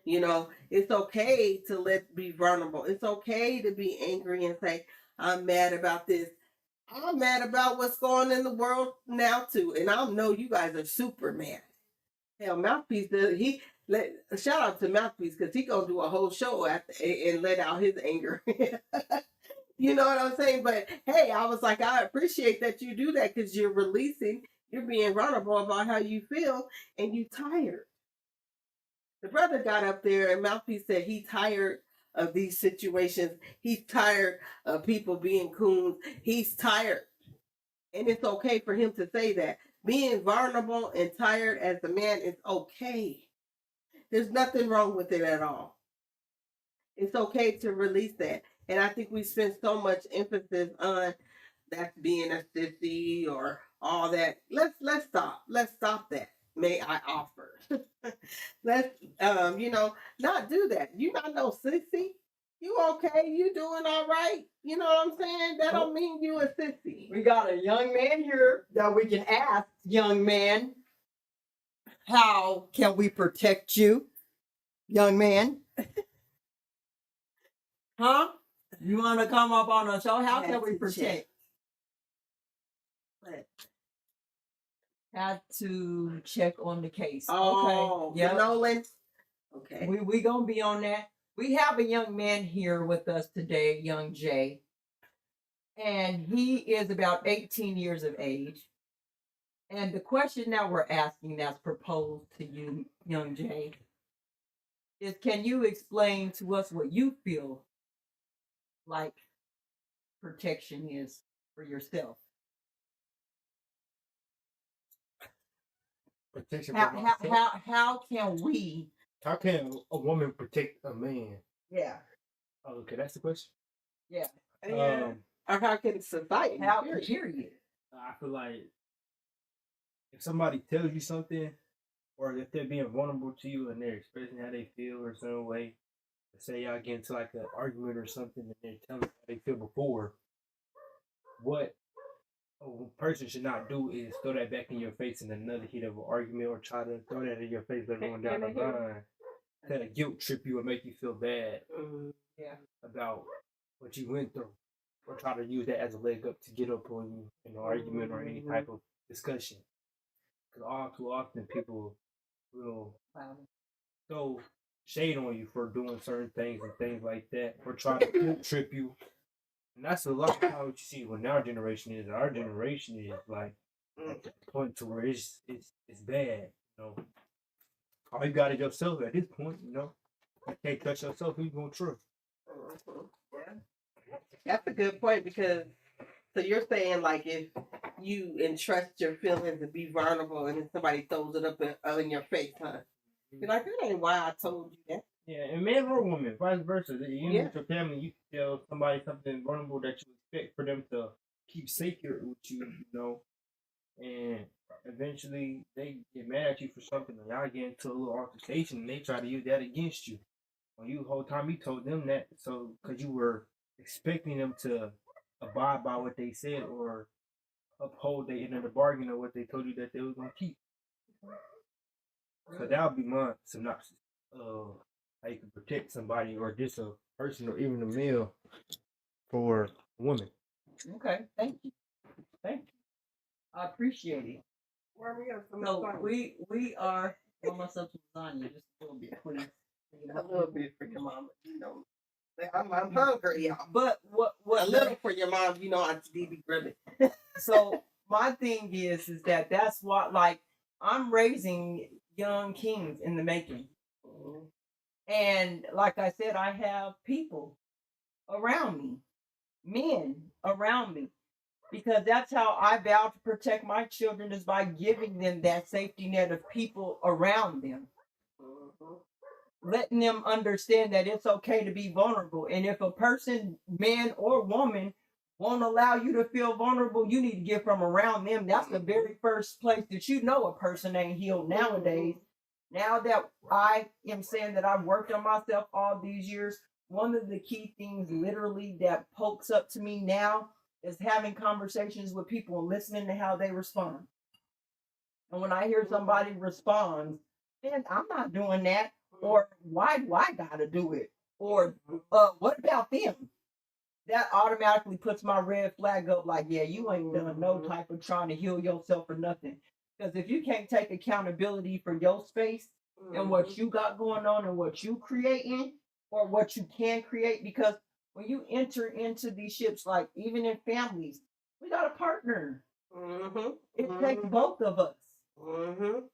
You know, it's okay to be vulnerable. It's okay to be angry and say, I'm mad about this. I'm mad about what's going on in the world now too. And I know you guys are super mad. Hell, Mouthpiece, shout out to Mouthpiece, because he gonna do a whole show and let out his anger. You know what I'm saying? But hey, I was like, I appreciate that you do that, because you're being vulnerable about how you feel, and you tired. The brother got up there and Mouthpiece said he tired of these situations. He's tired of people being coons. He's tired. And it's okay for him to say that. Being vulnerable and tired as a man is okay. There's nothing wrong with it at all. It's okay to release that. And I think we spend so much emphasis on that's being a sissy or all that. Let's stop. Let's stop that. May I offer? Let's not do that. You not no sissy. You okay? You doing all right? You know what I'm saying? That don't mean you a sissy. We got a young man here that we can ask. Young man, how can we protect you, young man? Huh? You want to come up on a show? How can we protect? Had to check on the case. Oh, okay. Yeah, Nolan. Okay. We gonna be on that. We have a young man here with us today, young Jay. and he is about 18 years of age. And the question that we're asking that's proposed to you, young Jay, is can you explain to us what you feel like protection is for yourself? Protection How for how myself. how can we? How can a woman protect a man? Yeah, Oh, okay, that's the question. yeah. And or how can society? How period. period? I feel like if somebody tells you something, or if they're being vulnerable to you and they're expressing how they feel or some way, say y'all get into like an argument or something and they're telling you how they feel before, what a person should not do is throw that back in your face in another heat of an argument or try to throw that in your face later on down the line to guilt trip you or make you feel bad Yeah. about what you went through, or try to use that as a leg up to get up on you in an argument or any type of discussion. Because all too often people will throw shade on you for doing certain things and things like that, or try to guilt trip you. And that's a lot of how you see when our generation is. Our generation is like at the point to where it's bad. You know, all you got is yourself at this point. You know, you can't touch yourself. Who you gonna trust? Yeah. That's a good point because so you're saying like if you entrust your feelings and be vulnerable and then somebody throws it up in your face, huh? You're like, that ain't why I told you that. Yeah, and man or woman, vice versa. Even Yeah. with your family, you can tell somebody something vulnerable that you expect for them to keep sacred with you, you know, and eventually they get mad at you for something, and y'all get into a little altercation, and they try to use that against you. Well, you the whole time you told them that, so because you were expecting them to abide by what they said or uphold their end of the bargain or what they told you that they was gonna keep. So that would be my synopsis of how you can protect somebody or just a person or even a male for a woman. Okay. Thank you. Thank you. I appreciate it. So we are. Pour myself some lasagna just a little bit, please. A little bit for your mama, you know. I'm hungry, y'all. But what A little for your mom, you know, Auntie Dee be gribbing. So my thing is that that's what, like, I'm raising young kings in the making, and like I said, I have people around me, men around me, because that's how I vow to protect my children is by giving them that safety net of people around them. Letting them understand that it's okay to be vulnerable. And if a person, man or woman, won't allow you to feel vulnerable, you need to get from around them. That's the very first place that you know a person ain't healed nowadays. Now that I am saying that I've worked on myself all these years, one of the key things literally that pokes up to me now is having conversations with people and listening to how they respond. And when I hear somebody respond, then I'm not doing that. Or why do I gotta do it? Or what about them? That automatically puts my red flag up like, yeah, you ain't done no type of trying to heal yourself or nothing. Because if you can't take accountability for your space and what you got going on and what you creating or what you can create, because when you enter into these ships, like even in families, we got a partner. It takes both of us.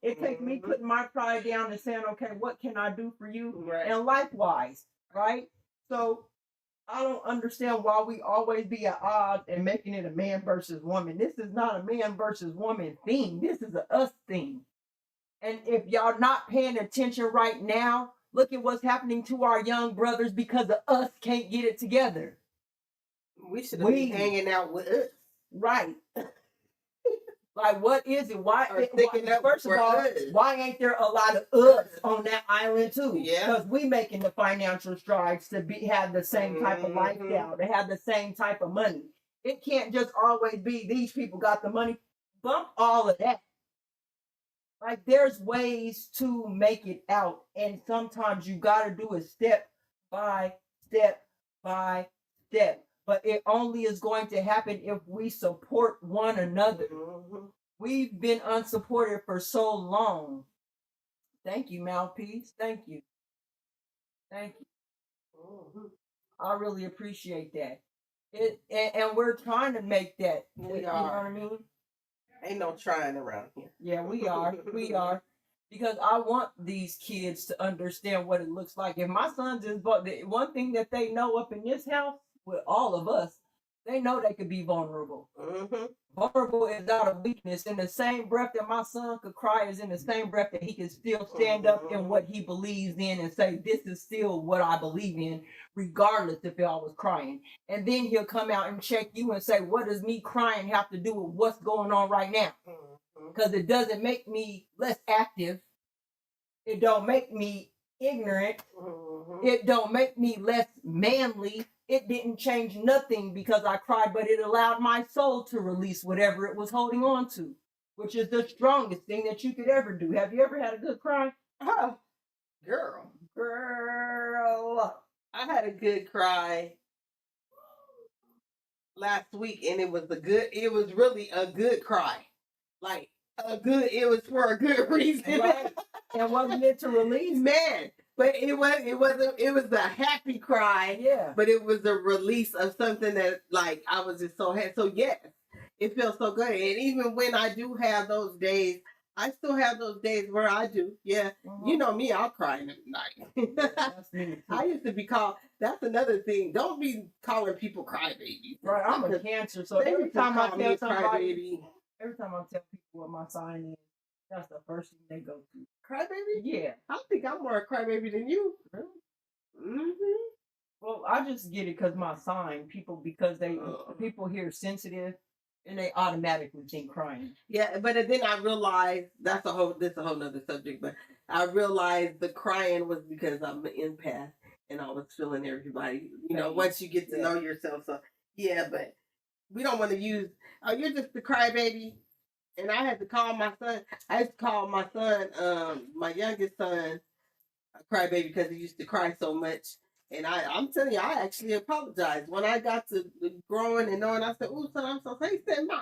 It takes me putting my pride down and saying, okay, what can I do for you? Right. And likewise, right? So I don't understand why we always be at odds and making it a man versus woman. This is not a man versus woman thing. This is a us thing. And if y'all not paying attention right now, look at what's happening to our young brothers because of us can't get it together. We should be hanging out with us. Right. Like, what is it? First of all, why ain't there a lot of us on that island too? Yeah. Because we making the financial strides to have the same type of lifestyle, to have the same type of money. It can't just always be these people got the money. Bump all of that. Like, there's ways to make it out. And sometimes you got to do it step by step by step. But it only is going to happen if we support one another. We've been unsupported for so long. Thank you, Mouthpiece. Thank you. Thank you. I really appreciate that. And we're trying to make that. We You know are. what I mean? Ain't no trying around here. Yeah, we are. We are. Because I want these kids to understand what it looks like. If my son just bought the one thing that they know up in this house with all of us, they know they could be vulnerable. Mm-hmm. Vulnerable is not a weakness. In the same breath that my son could cry is in the same breath that he can still stand up in what he believes in and say, this is still what I believe in, regardless if I was crying. And then he'll come out and check you and say, what does me crying have to do with what's going on right now? Because it doesn't make me less active. It don't make me ignorant. It don't make me less manly. It didn't change nothing because I cried, but it allowed my soul to release whatever it was holding on to, which is the strongest thing that you could ever do. Have you ever had a good cry? Girl. I had a good cry last week, and it was really a good cry. Like it was for a good reason. Right. And wasn't it to release? Man, but it was a happy cry. Yeah. But it was a release of something that, like, I was just so happy. So yes, it feels so good. And even when I do have those days, I still have those days where I do. Yeah. You know me, I'll cry in the night. That's me too. I used to be called, that's another thing. Don't be calling people crybabies. Right, I'm a Cancer, so every time I tell somebody, crybaby. every time I tell people what my sign is, that's the first thing they go to. Crybaby? Yeah. I think I'm more a crybaby than you. Really? Mm-hmm. Well, I just get it because my sign, people hear sensitive and they automatically think crying. Yeah, but then I realized this a whole nother subject, but I realized the crying was because I'm an empath and I was feeling everybody. You know, once you get to know yourself. So yeah, but we don't want to use, oh, you're just the crybaby. And I had to call my son. I used to call my son, my youngest son, a crybaby because he used to cry so much. And I'm telling you, I actually apologized. When I got to growing and knowing, I said, "Ooh, son, I'm so sorry." He said, "No."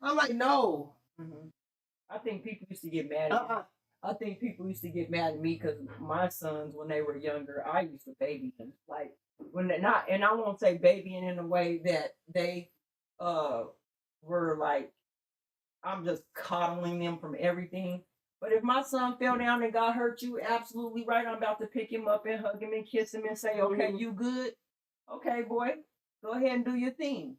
I'm like, "No." Mm-hmm. I think people used to get mad at me. I think people used to get mad at me because my sons, when they were younger, I used to baby them. Like, when they're not, and I won't say babying in a way that they were like, I'm just coddling them from everything. But if my son fell down and got hurt, you absolutely right. I'm about to pick him up and hug him and kiss him and say, okay, you good? Okay, boy, go ahead and do your thing.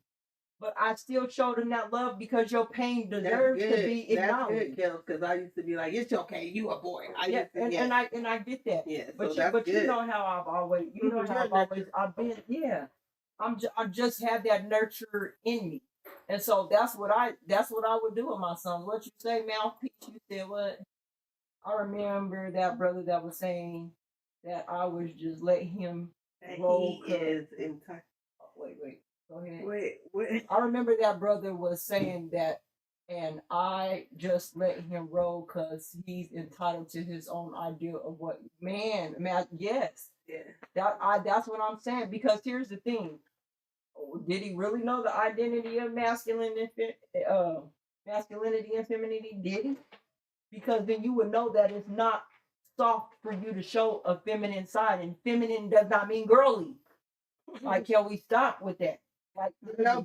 But I still showed him that love because your pain deserves to be acknowledged. That's good, Kellz, because I used to be like, it's okay, you a boy. I get that. Yeah, but so you know how I've always, I've been, yeah. I just have that nurture in me. And so that's what I would do with my son. What you say, mouthpiece? You said what? I remember that brother that was saying that I was just let him roll. He is in time. Wait. Go ahead. Wait. I remember that brother was saying that, and I just let him roll because he's entitled to his own idea of what man. Yes. Yeah. That's what I'm saying. Because here's the thing. Did he really know the identity of masculinity and femininity? Did he? Because then you would know that it's not soft for you to show a feminine side, and feminine does not mean girly. Like, can we stop with that? Like,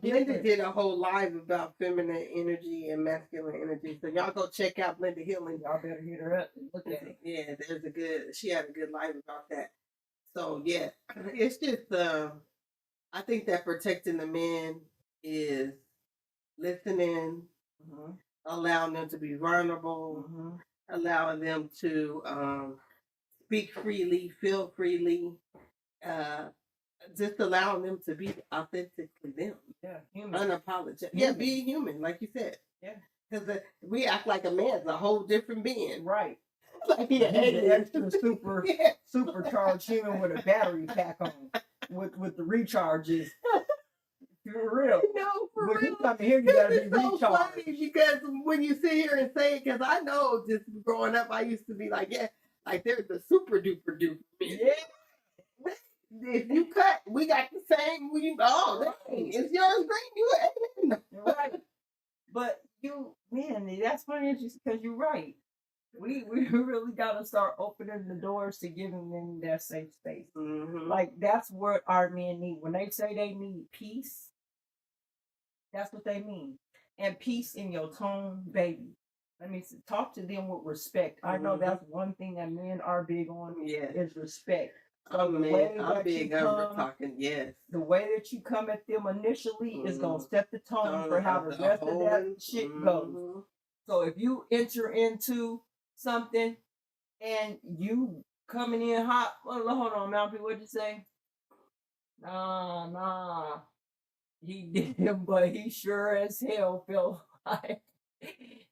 Blenda did a whole live about feminine energy and masculine energy. So y'all go check out Blenda Healing. Y'all better hit her up and look at it. Yeah, she had a good live about that. So yeah, it's just I think that protecting the men is listening, allowing them to be vulnerable, allowing them to speak freely, feel freely, just allowing them to be authentically them. Yeah, human. Unapologetic. Yeah, be human, like you said. Yeah. Because we act like a man's a whole different being. Right. Like he's an extra supercharged human with a battery pack on, with the recharges. For real. No, for when real. you come here, you gotta be recharged. So funny because when you sit here and say it, because I know just growing up, I used to be like, yeah, like they're the super duper duper. Yeah. If you cut, we got the same. It's yours green. You right. But that's funny because you're right. We really gotta start opening the doors to giving them that safe space. Like that's what our men need. When they say they need peace, That's what they mean. And peace in your tone, baby. Let me talk to them with respect. I know that's one thing that men are big on is respect. So I'm the big, way I'm that you big over come, talking. Yes. the way that you come at them initially is gonna set the tone for how the rest of that shit goes. So if you enter into something and you coming in hot, well, hold on, Malpy, what'd you say? Nah. He did him, but he sure as hell felt like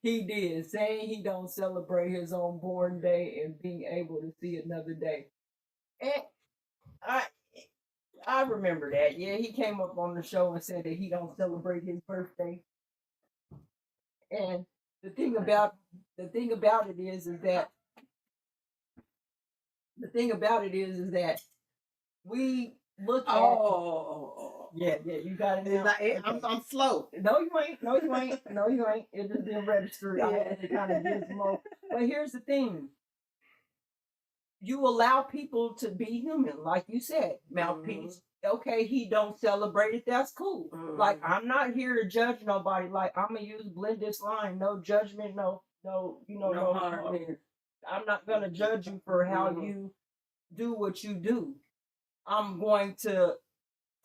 he did, saying he don't celebrate his own born day and being able to see another day. And I remember that. Yeah, he came up on the show and said that he don't celebrate his birthday. And the thing about it is that we look at yeah, you got it now. I'm slow. No, you ain't. It just didn't register. I had to kind of gizmo. But here's the thing. You allow people to be human, like you said, Mouthpiece. Okay, he don't celebrate it. That's cool. Like, I'm not here to judge nobody. Like, I'm gonna use Blenda's line: no judgment, no harm. I'm not gonna judge you for how you do what you do. I'm going to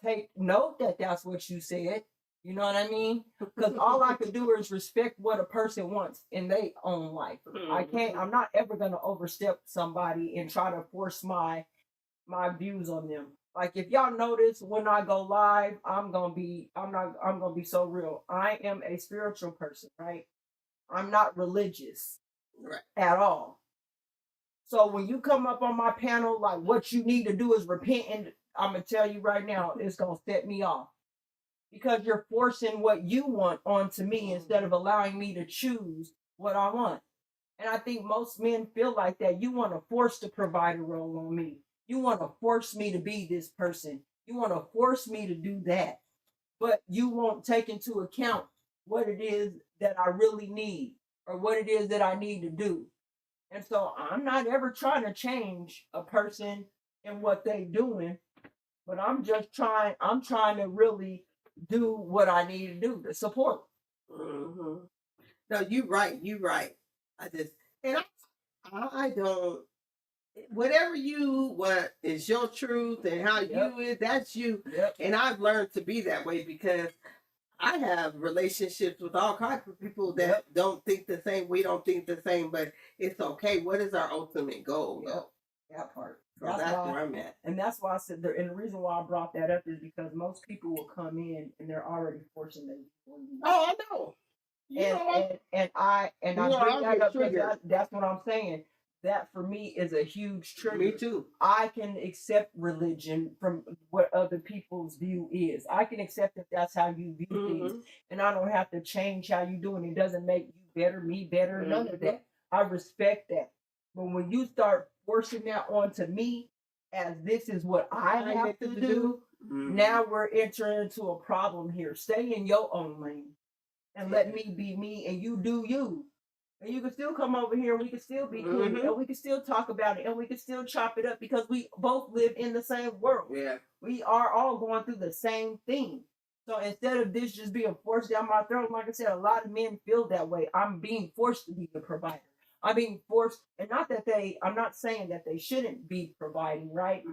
take note that that's what you said. You know what I mean? Because all I could do is respect what a person wants in their own life. I'm not ever gonna overstep somebody and try to force my views on them. Like, if y'all notice when I go live, I'm gonna be so real. I am a spiritual person, right? I'm not religious at all. So when you come up on my panel, like, what you need to do is repent, and I'm gonna tell you right now, it's gonna set me off. Because you're forcing what you want onto me instead of allowing me to choose what I want. And I think most men feel like that. You want to force the provider role on me. You want to force me to be this person. You want to force me to do that. But you won't take into account what it is that I really need or what it is that I need to do. And so I'm not ever trying to change a person and what they're doing, but I'm trying to really do what I need to do to support. No, you're right. I don't. Whatever you want is your truth, and how you is, that's you. And I've learned to be that way because I have relationships with all kinds of people that don't think the same. We don't think the same, but it's okay. What is our ultimate goal, though? That part. So that's where I'm at. And that's why I said, and the reason why I brought that up is because most people will come in and they're already forcing their. Oh, I know. And I bring that up because that's what I'm saying. That for me is a huge trigger. Me too. I can accept religion from what other people's view is. I can accept that that's how you view things, and I don't have to change how you do it. It doesn't make you better, me better, none of that. I respect that. But when you start forcing that onto me as this is what I have to do, now we're entering into a problem here. Stay in your own lane and let me be me and you do you. And you can still come over here and we can still be cool and we can still talk about it and we can still chop it up because we both live in the same world. Yeah. We are all going through the same thing. So instead of this just being forced down my throat, like I said, a lot of men feel that way. I'm being forced to be the provider. I'm being forced, and I'm not saying that they shouldn't be providing, right?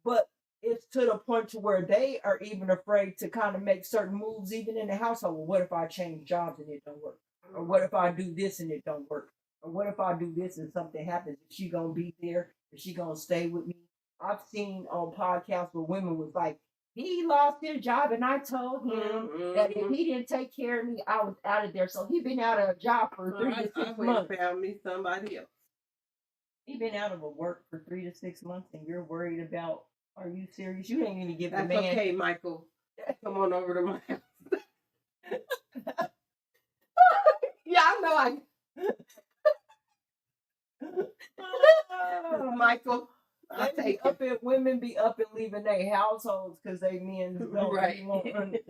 But it's to the point to where they are even afraid to kind of make certain moves, even in the household. Well, what if I change jobs and it don't work? Or what if I do this and it don't work? Or what if I do this and something happens? Is she gonna be there? Is she gonna stay with me? I've seen on podcasts where women was like, he lost his job and I told him that if he didn't take care of me, I was out of there. So he been out of a job for 3 to 6 months. Found me somebody else. He been out of a work for 3 to 6 months and you're worried about, are you serious? You ain't even give the man. That's okay, Michael. Come on over to my house. Yeah, I know. Michael, women be up and leaving their households because they men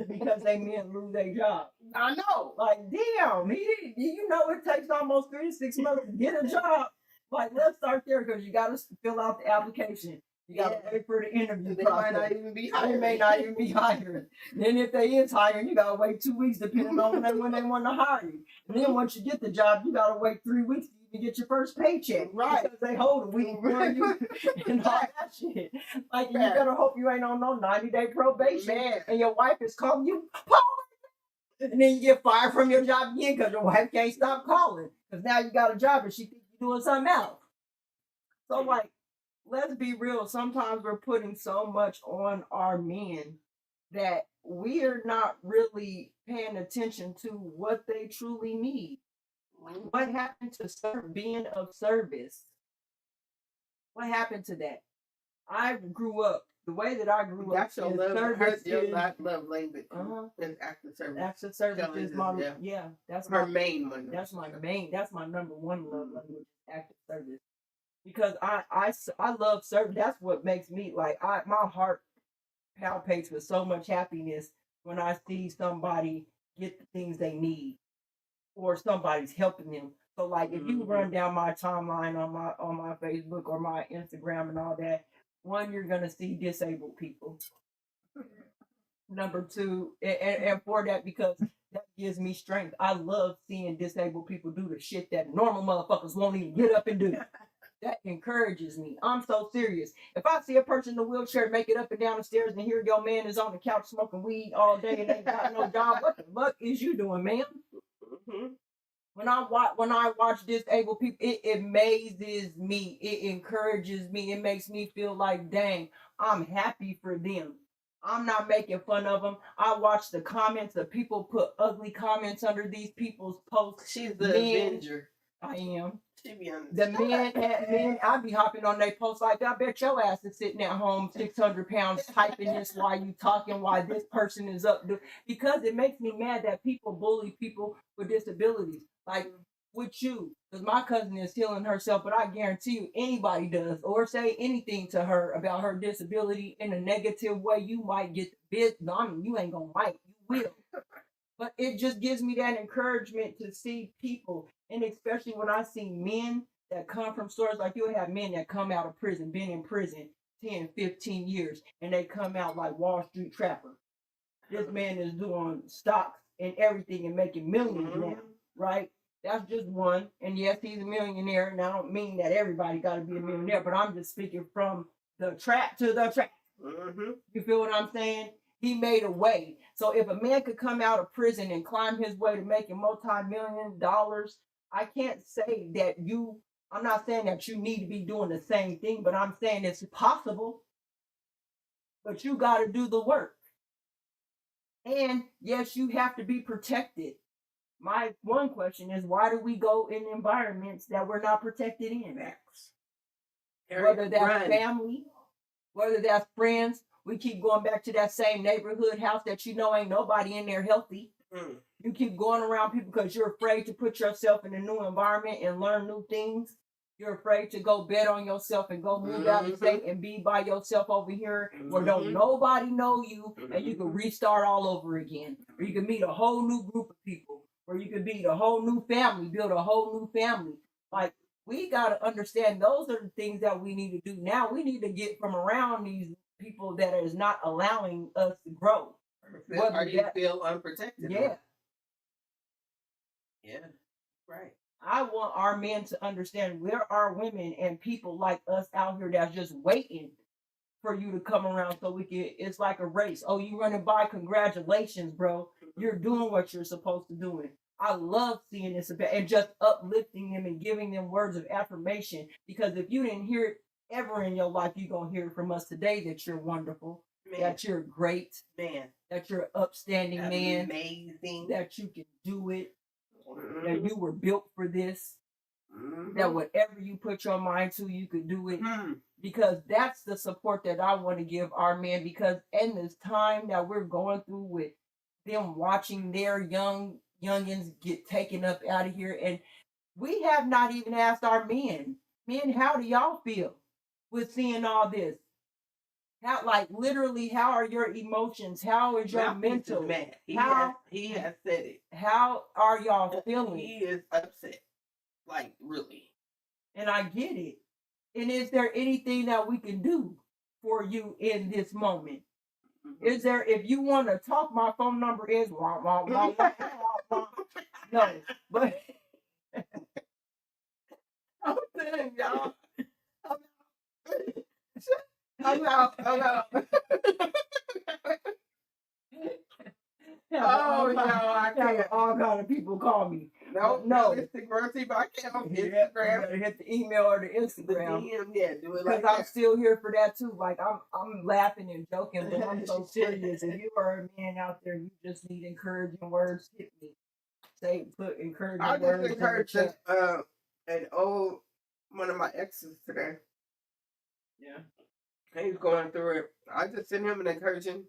because they men lose their job. I know. Like, damn, it takes almost 3 to 6 months to get a job. Like, let's start there because you got to fill out the application. You gotta wait for the interview They process. might not even be They hired. may not even be hired. Then if they is hiring, you gotta wait 2 weeks depending on when they want to hire you. And then once you get the job, you gotta wait 3 weeks to even get your first paycheck. Right. Because they hold a week for you and all that shit. Like you better hope you ain't on no 90-day probation. Man. And your wife is calling you, Paul. And then you get fired from your job again because your wife can't stop calling. Because now you got a job and she thinks you're doing something else. So like, let's be real. Sometimes we're putting so much on our men that we are not really paying attention to what they truly need. What happened to being of service? What happened to that? I grew up the way that I grew up. That's your love language. Is active service. Active service Kellz is is, my yeah. That's Her my main one. That's my number one love language. Active service. Because I love service. That's what makes me like my heart palpates with so much happiness when I see somebody get the things they need or somebody's helping them. So like if you run down my timeline on my Facebook or my Instagram and all that, one, you're gonna see disabled people. Number two, and for that, because that gives me strength. I love seeing disabled people do the shit that normal motherfuckers won't even get up and do. That encourages me. I'm so serious. If I see a person in a wheelchair make it up and down the stairs and hear your man is on the couch smoking weed all day and ain't got no job, what the fuck is you doing, man? When I watch disabled people, it amazes me. It encourages me. It makes me feel like, dang, I'm happy for them. I'm not making fun of them. I watch the comments. The people put ugly comments under these people's posts. She's the Avenger. I am. She be on The men, I be hopping on their posts like that. I bet your ass is sitting at home 600 pounds typing this while you talking, while this person is up. Because it makes me mad that people bully people with disabilities. Like with you, because my cousin is healing herself, but I guarantee you anybody does or say anything to her about her disability in a negative way, you might get the bit. No, I mean, you ain't gonna fight, you will. But it just gives me that encouragement to see people, and especially when I see men that come from stories like you have men that come out of prison, been in prison 10, 15 years, and they come out like Wall Street trapper. This man is doing stocks and everything and making millions now, right? That's just one. And yes, he's a millionaire. And I don't mean that everybody got to be a millionaire, but I'm just speaking from the trap to the trap. You feel what I'm saying? He made a way. So if a man could come out of prison and climb his way to making multi-million dollars, I can't say that I'm not saying that you need to be doing the same thing, but I'm saying it's possible. But you got to do the work. And yes, you have to be protected. My one question is, why do we go in environments that we're not protected in? Whether that's family, whether that's friends, we keep going back to that same neighborhood house that you know ain't nobody in there healthy. You keep going around people because you're afraid to put yourself in a new environment and learn new things. You're afraid to go bet on yourself and go move out of state and be by yourself over here where don't nobody know you and you can restart all over again. Or you can meet a whole new group of people. Or you could be the whole new family, build a whole new family. Like, we got to understand those are the things that we need to do now. We need to get from around these people that is not allowing us to grow. Or you feel unprotected. Yeah. Yeah. Right. I want our men to understand there are women and people like us out here that's just waiting for you to come around so we can, it's like a race. Oh, you running by, congratulations, bro. You're doing what you're supposed to do. I love seeing this and just uplifting them and giving them words of affirmation, because if you didn't hear it ever in your life, you're going to hear it from us today that you're wonderful, that you're great, that you're an upstanding man, amazing, that you can do it, that you were built for this, that whatever you put your mind to, you could do it. Because that's the support that I want to give our men, because in this time that we're going through with them watching their youngins get taken up out of here, and we have not even asked our men, how do y'all feel with seeing all this? How, like, literally, how are your emotions? How is your mental? He has said it. How are y'all feeling? He is upset. Like, really. And I get it. And is there anything that we can do? for you in this moment. Is there, if you want to talk, my phone number is wah, wah, wah, wah, wah, wah. No, but I'm saying, y'all. I'm out. Oh, no, I can't. All kind of people call me. No, No. Instagram, see if I can on Yeah, you Instagram. better hit the email or the The Instagram. DM, yeah, do it Because like I'm that. still here for that too. Like I'm laughing and joking, but I'm so serious. If you are a man out there, you just need encouraging words. Hit me. Say put encouraging I words. just encouraged an old one of my exes today. Yeah. He's going through it. I just sent him an encouraging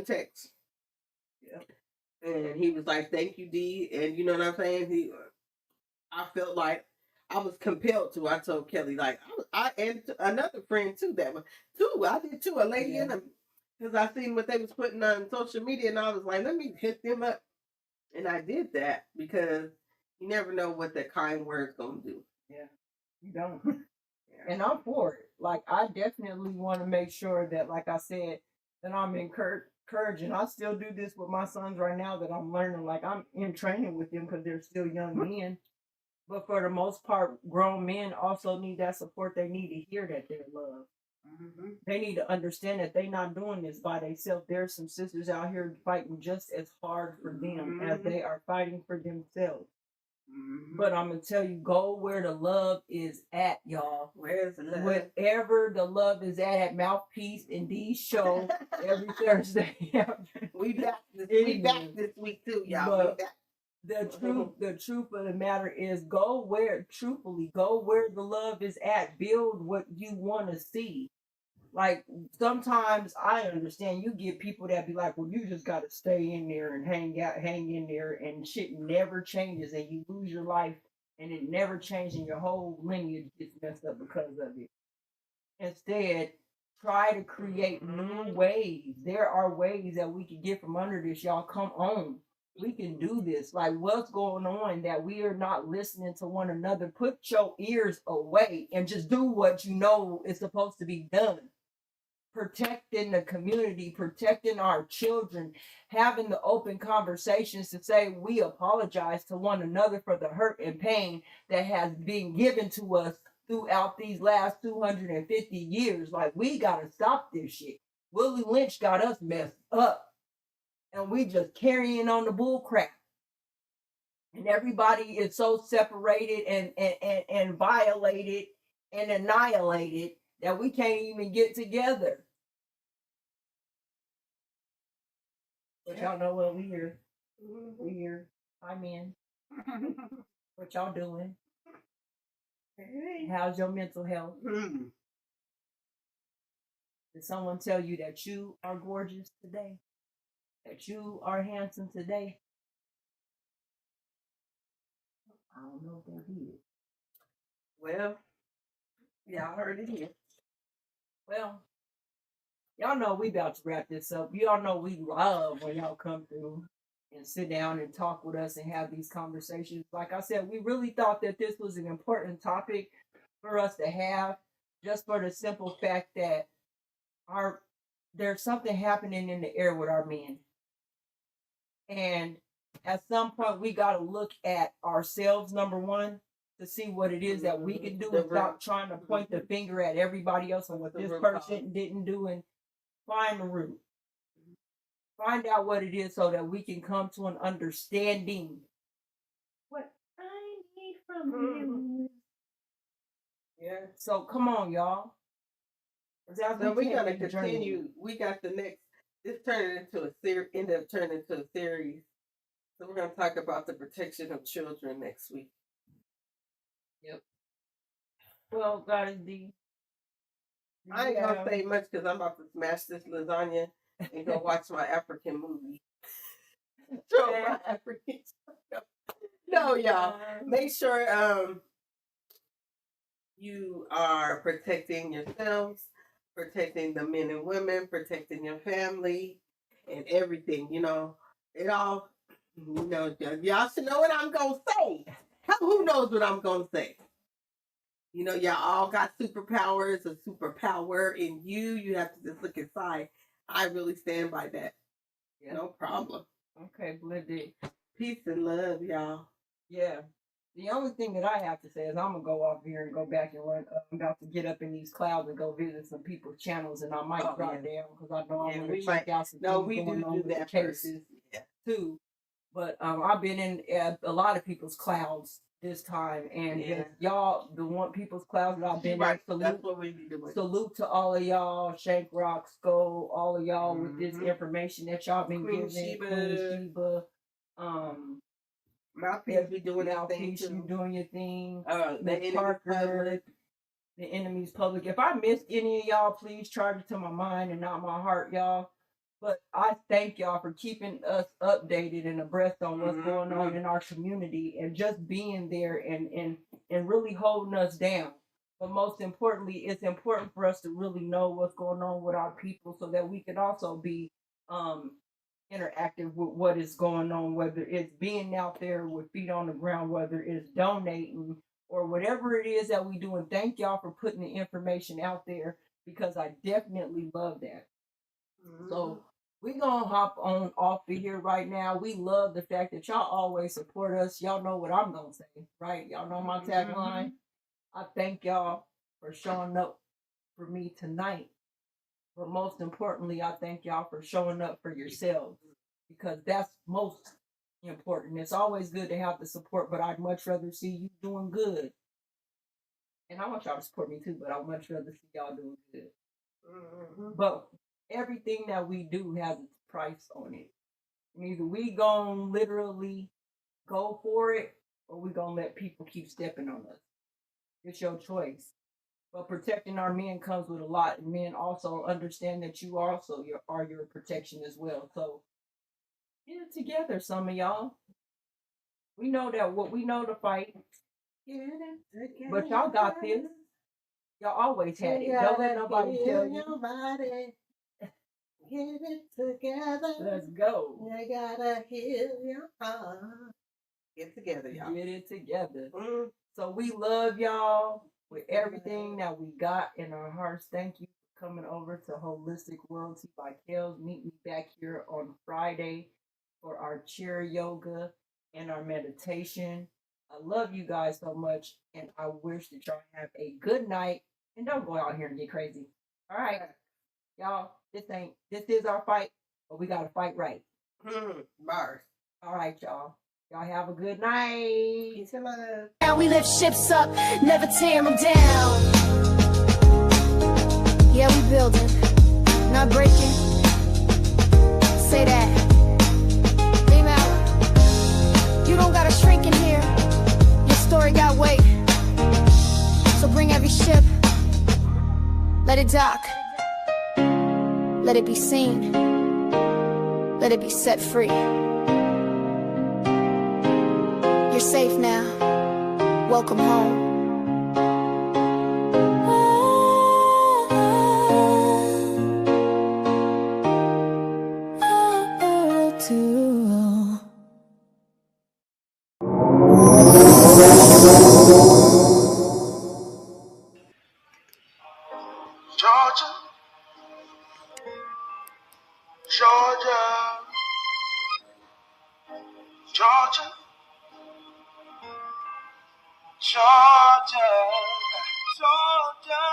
text. Yeah. And he was like, "Thank you, Dee." And you know what I'm saying? I felt like I was compelled to. I told Kelly, like, I and another friend too. I did too. A lady in them, because I seen what they was putting on social media, and I was like, let me hit them up. And I did that because you never know what that kind word's gonna do. Yeah. You don't. And I'm for it. Like, I definitely want to make sure that, like I said, that I'm encouraging. I still do this with my sons right now that I'm learning. Like, I'm in training with them because they're still young men. But for the most part, grown men also need that support. They need to hear that they're loved. Mm-hmm. They need to understand that they're not doing this by themselves. There's some sisters out here fighting just as hard for them as they are fighting for themselves. Mm-hmm. But I'm gonna tell you, go where the love is at, y'all. Where's the love? Wherever the love is at Mouthpiece and Dee's show every Thursday. We back this week too, y'all. But the truth of the matter is, go where the love is at. Build what you want to see. Like, sometimes I understand you get people that be like, well, you just got to stay in there and hang in there, and shit never changes, and you lose your life, and it never changes, and your whole lineage gets messed up because of it. Instead, try to create new ways. There are ways that we can get from under this, y'all. Come on. We can do this. Like, what's going on that we are not listening to one another? Put your ears away and just do what you know is supposed to be done. Protecting the community, protecting our children, having the open conversations to say we apologize to one another for the hurt and pain that has been given to us throughout these last 250 years. Like, we gotta stop this shit. Willie Lynch got us messed up, and we just carrying on the bull crap. And everybody is so separated and violated and annihilated that we can't even get together. But y'all know what we here. We here. I'm in. What y'all doing? How's your mental health? Did someone tell you that you are gorgeous today? That you are handsome today? I don't know if they did. Well, y'all heard it here. Well, y'all know we about to wrap this up. Y'all know we love when y'all come through and sit down and talk with us and have these conversations. Like I said, we really thought that this was an important topic for us to have, just for the simple fact that there's something happening in the air with our men. And at some point, we got to look at ourselves, number one, to see what it is that we can do without trying to point the finger at everybody else and what this person didn't do, and find the root. Find out what it is so that we can come to an understanding. What I need from you. Yeah. So come on, y'all. So we gotta continue. We got the next. This turned into a series. Ended up turning into a series. So we're gonna talk about the protection of children next week. Yep. Well, Goddess Dee, I ain't gonna say much because I'm about to smash this lasagna and go watch my African movie. Throw my African stuff. No, y'all. Make sure you are protecting yourselves, protecting the men and women, protecting your family, and everything. You know, it all. You know, y'all should know what I'm gonna say. Who knows what I'm gonna say? You know, y'all all got superpowers, a superpower in you. You have to just look inside. I really stand by that. Yeah. No problem. Okay, blended. Peace and love, y'all. Yeah. The only thing that I have to say is I'm gonna go off here and go back and learn. I'm about to get up in these clouds and go visit some people's channels, and I might drop down because I know I'm gonna check out some things going on with the cases too. But I've been in a lot of people's clouds this time, and just y'all, the one people's clouds that I've been in. That's what we be doing. Salute to all of y'all, Shank Rock, Skull, all of y'all with this information that y'all been Queen giving. Sheba. Queen Sheba, Mouthpiece be doing now his thing Peace, you too. doing your thing. The Parker, the enemy's public. If I missed any of y'all, please charge it to my mind and not my heart, y'all. But I thank y'all for keeping us updated and abreast on what's going on in our community and just being there and really holding us down. But most importantly, it's important for us to really know what's going on with our people so that we can also be interactive with what is going on, whether it's being out there with feet on the ground, whether it's donating or whatever it is that we do. And thank y'all for putting the information out there because I definitely love that. So we're gonna hop on off of here right now. We love the fact that y'all always support us. Y'all know what I'm gonna say, right? Y'all know my tagline. I thank y'all for showing up for me tonight. But most importantly, I thank y'all for showing up for yourselves because that's most important. It's always good to have the support, but I'd much rather see you doing good. And I want y'all to support me too, but I'd much rather see y'all doing good. But everything that we do has its price on it. And either we gonna literally go for it or we gonna let people keep stepping on us. It's your choice. But protecting our men comes with a lot, and men also understand that you also are your protection as well. So get it together, some of y'all. We know that what we know to fight. But y'all got this. Y'all always had it. Don't let nobody tell you. Get it together. Let's go. You gotta heal your heart. Get together, y'all. Get it together. So we love y'all with everything that we got in our hearts. Thank you for coming over to Holistic Royalty by Kellz. Meet me back here on Friday for our chair yoga and our meditation. I love you guys so much, and I wish that y'all have a good night. And don't go out here and get crazy. All right, y'all. This is our fight, but we gotta fight right. Bars. All right, y'all. Y'all have a good night. Peace and love. Now we lift ships up, never tear them down. Yeah, we building, not breaking. Say that. Female, you don't gotta shrink in here. Your story got weight. So bring every ship. Let it dock. Let it be seen. Let it be set free. You're safe now. Welcome home. Georgia, Georgia, Georgia, Georgia, Georgia.